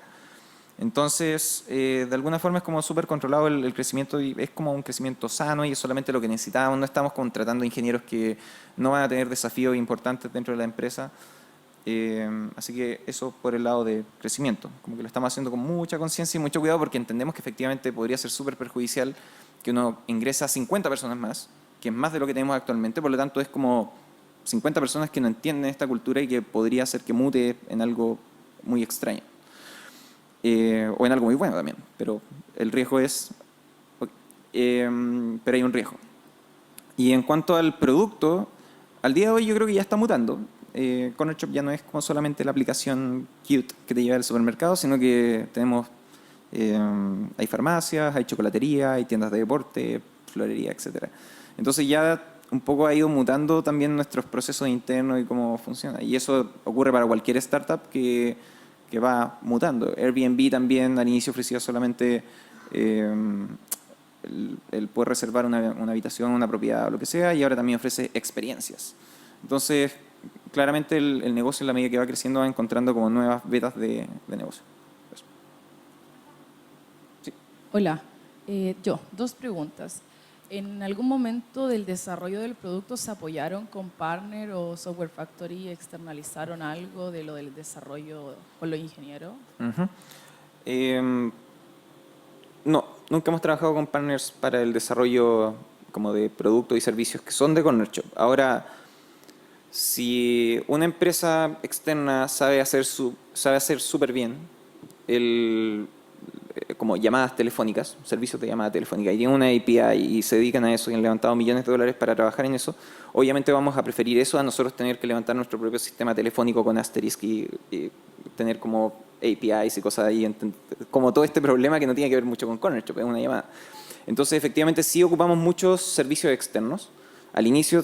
Entonces, de alguna forma es como súper controlado el crecimiento, y es como un crecimiento sano y es solamente lo que necesitamos. No estamos contratando ingenieros que no van a tener desafíos importantes dentro de la empresa. Así que eso por el lado de crecimiento. Como que lo estamos haciendo con mucha conciencia y mucho cuidado, porque entendemos que efectivamente podría ser súper perjudicial que uno ingresa a 50 personas más, que es más de lo que tenemos actualmente. Por lo tanto, es como 50 personas que no entienden esta cultura y que podría hacer que mute en algo muy extraño. O en algo muy bueno también, pero el riesgo es... pero hay un riesgo. Y en cuanto al producto, al día de hoy yo creo que ya está mutando. Corner Shop ya no es como solamente la aplicación cute que te lleva al supermercado, sino que tenemos... hay farmacias, hay chocolatería, hay tiendas de deporte, florería, etc. Entonces ya un poco ha ido mutando también nuestros procesos internos y cómo funciona. Y eso ocurre para cualquier startup que va mutando. Airbnb también al inicio ofrecía solamente el poder reservar una habitación, una propiedad o lo que sea, y ahora también ofrece experiencias. Entonces, claramente el negocio, en la medida que va creciendo, va encontrando como nuevas vetas de negocio. Eso. Sí. Hola, dos preguntas. ¿En algún momento del desarrollo del producto se apoyaron con Partner o Software Factory? ¿Externalizaron algo de lo del desarrollo con los ingenieros? No, nunca hemos trabajado con partners para el desarrollo como de productos y servicios que son de Corner Shop. Ahora, si una empresa externa sabe hacer súper bien como llamadas telefónicas, servicios de llamada telefónica, y tienen una API y se dedican a eso y han levantado millones de dólares para trabajar en eso, obviamente vamos a preferir eso a nosotros tener que levantar nuestro propio sistema telefónico con Asterisk y tener como APIs y cosas ahí, como todo este problema que no tiene que ver mucho con Corner Shop, es una llamada. Entonces, efectivamente, sí ocupamos muchos servicios externos. Al inicio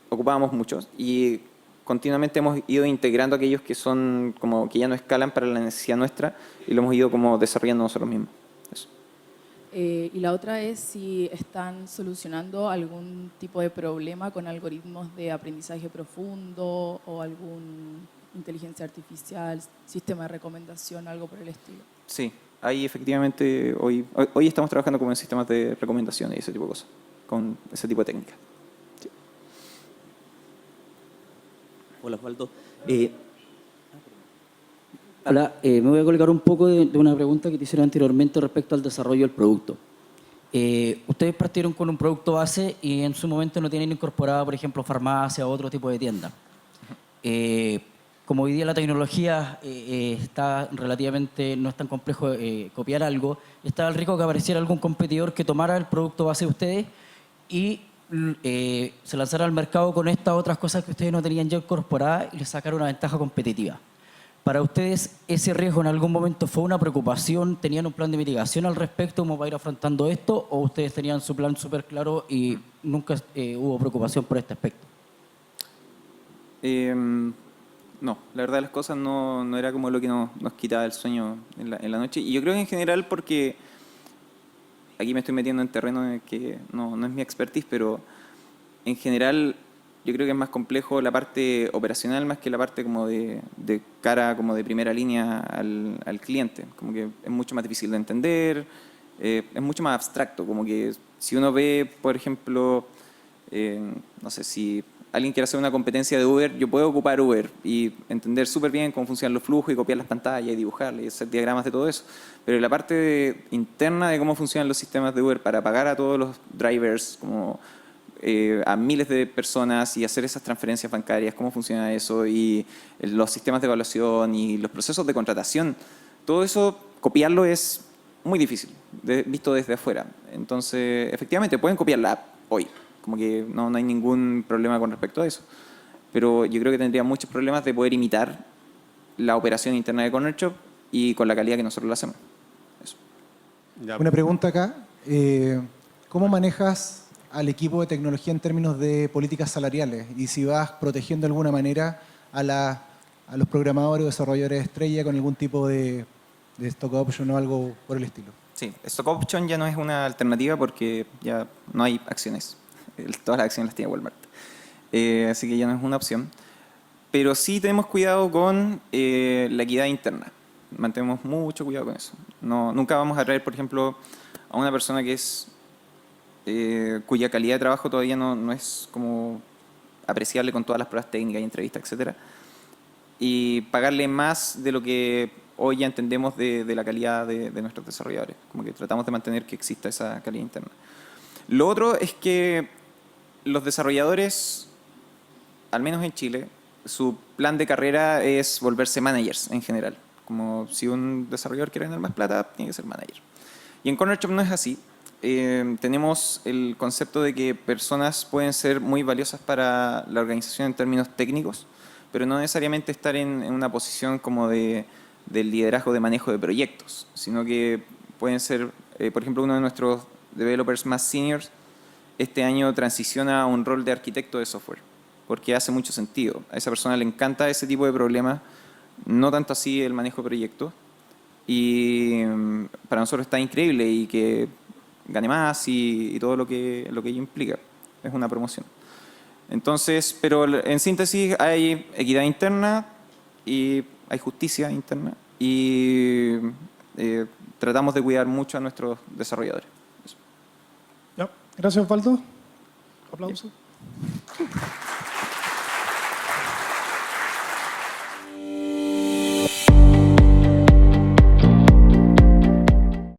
ocupábamos muchos y continuamente hemos ido integrando aquellos que son como que ya no escalan para la necesidad nuestra y lo hemos ido como desarrollando nosotros mismos. Eso. Y la otra es si están solucionando algún tipo de problema con algoritmos de aprendizaje profundo o algún inteligencia artificial, sistema de recomendación, algo por el estilo. Sí, ahí efectivamente hoy estamos trabajando como en sistemas de recomendación y ese tipo de cosas, con ese tipo de técnicas. Sí. Hola, Osvaldo. Hola, me voy a colgar un poco de una pregunta que te hicieron anteriormente respecto al desarrollo del producto. Ustedes partieron con un producto base y en su momento no tienen incorporada, por ejemplo, farmacia o otro tipo de tienda. Como hoy día la tecnología está relativamente, no es tan complejo copiar algo, estaba el riesgo que apareciera algún competidor que tomara el producto base de ustedes y se lanzaron al mercado con estas otras cosas que ustedes no tenían ya incorporadas y les sacaron una ventaja competitiva. ¿Para ustedes ese riesgo en algún momento fue una preocupación? ¿Tenían un plan de mitigación al respecto como para ir afrontando esto? ¿O ustedes tenían su plan súper claro y nunca hubo preocupación por este aspecto? No, la verdad las cosas no era como lo que nos quitaba el sueño en la noche. Y yo creo que en general porque, aquí me estoy metiendo en terreno en que no es mi expertise, pero en general yo creo que es más complejo la parte operacional más que la parte como de cara, como de primera línea al cliente. Como que es mucho más difícil de entender, es mucho más abstracto. Como que si uno ve, por ejemplo, no sé, si alguien quiere hacer una competencia de Uber, yo puedo ocupar Uber y entender súper bien cómo funcionan los flujos y copiar las pantallas y dibujarle y hacer diagramas de todo eso. Pero la parte interna de cómo funcionan los sistemas de Uber para pagar a todos los drivers, como a miles de personas y hacer esas transferencias bancarias, cómo funciona eso y los sistemas de evaluación y los procesos de contratación, todo eso, copiarlo es muy difícil, visto desde afuera. Entonces, efectivamente, pueden copiar la app hoy, como que no hay ningún problema con respecto a eso. Pero yo creo que tendría muchos problemas de poder imitar la operación interna de Corner Shop y con la calidad que nosotros lo hacemos. Eso. Una pregunta acá. ¿Cómo manejas al equipo de tecnología en términos de políticas salariales? Y si vas protegiendo de alguna manera a los programadores o desarrolladores estrella con algún tipo de stock option o algo por el estilo. Sí, stock option ya no es una alternativa porque ya no hay acciones. Todas las acciones las tiene Walmart. Así que ya no es una opción. Pero sí tenemos cuidado con la equidad interna. Mantenemos mucho cuidado con eso. Nunca vamos a traer, por ejemplo, a una persona que es cuya calidad de trabajo todavía no es como apreciable con todas las pruebas técnicas y entrevistas, etcétera, y pagarle más de lo que hoy ya entendemos de la calidad de nuestros desarrolladores. Como que tratamos de mantener que exista esa calidad interna. Lo otro es que los desarrolladores, al menos en Chile, su plan de carrera es volverse managers en general. Como si un desarrollador quiere ganar más plata, tiene que ser manager. Y en Corner Shop no es así. Tenemos el concepto de que personas pueden ser muy valiosas para la organización en términos técnicos, pero no necesariamente estar en una posición como del liderazgo de manejo de proyectos, sino que pueden ser, por ejemplo, uno de nuestros developers más seniors este año transiciona a un rol de arquitecto de software, porque hace mucho sentido. A esa persona le encanta ese tipo de problemas, no tanto así el manejo de proyectos, y para nosotros está increíble y que gane más y todo lo que ello implica. Es una promoción. Entonces, pero en síntesis hay equidad interna y hay justicia interna y tratamos de cuidar mucho a nuestros desarrolladores. Eso. Ya. Gracias, Osvaldo. Aplausos.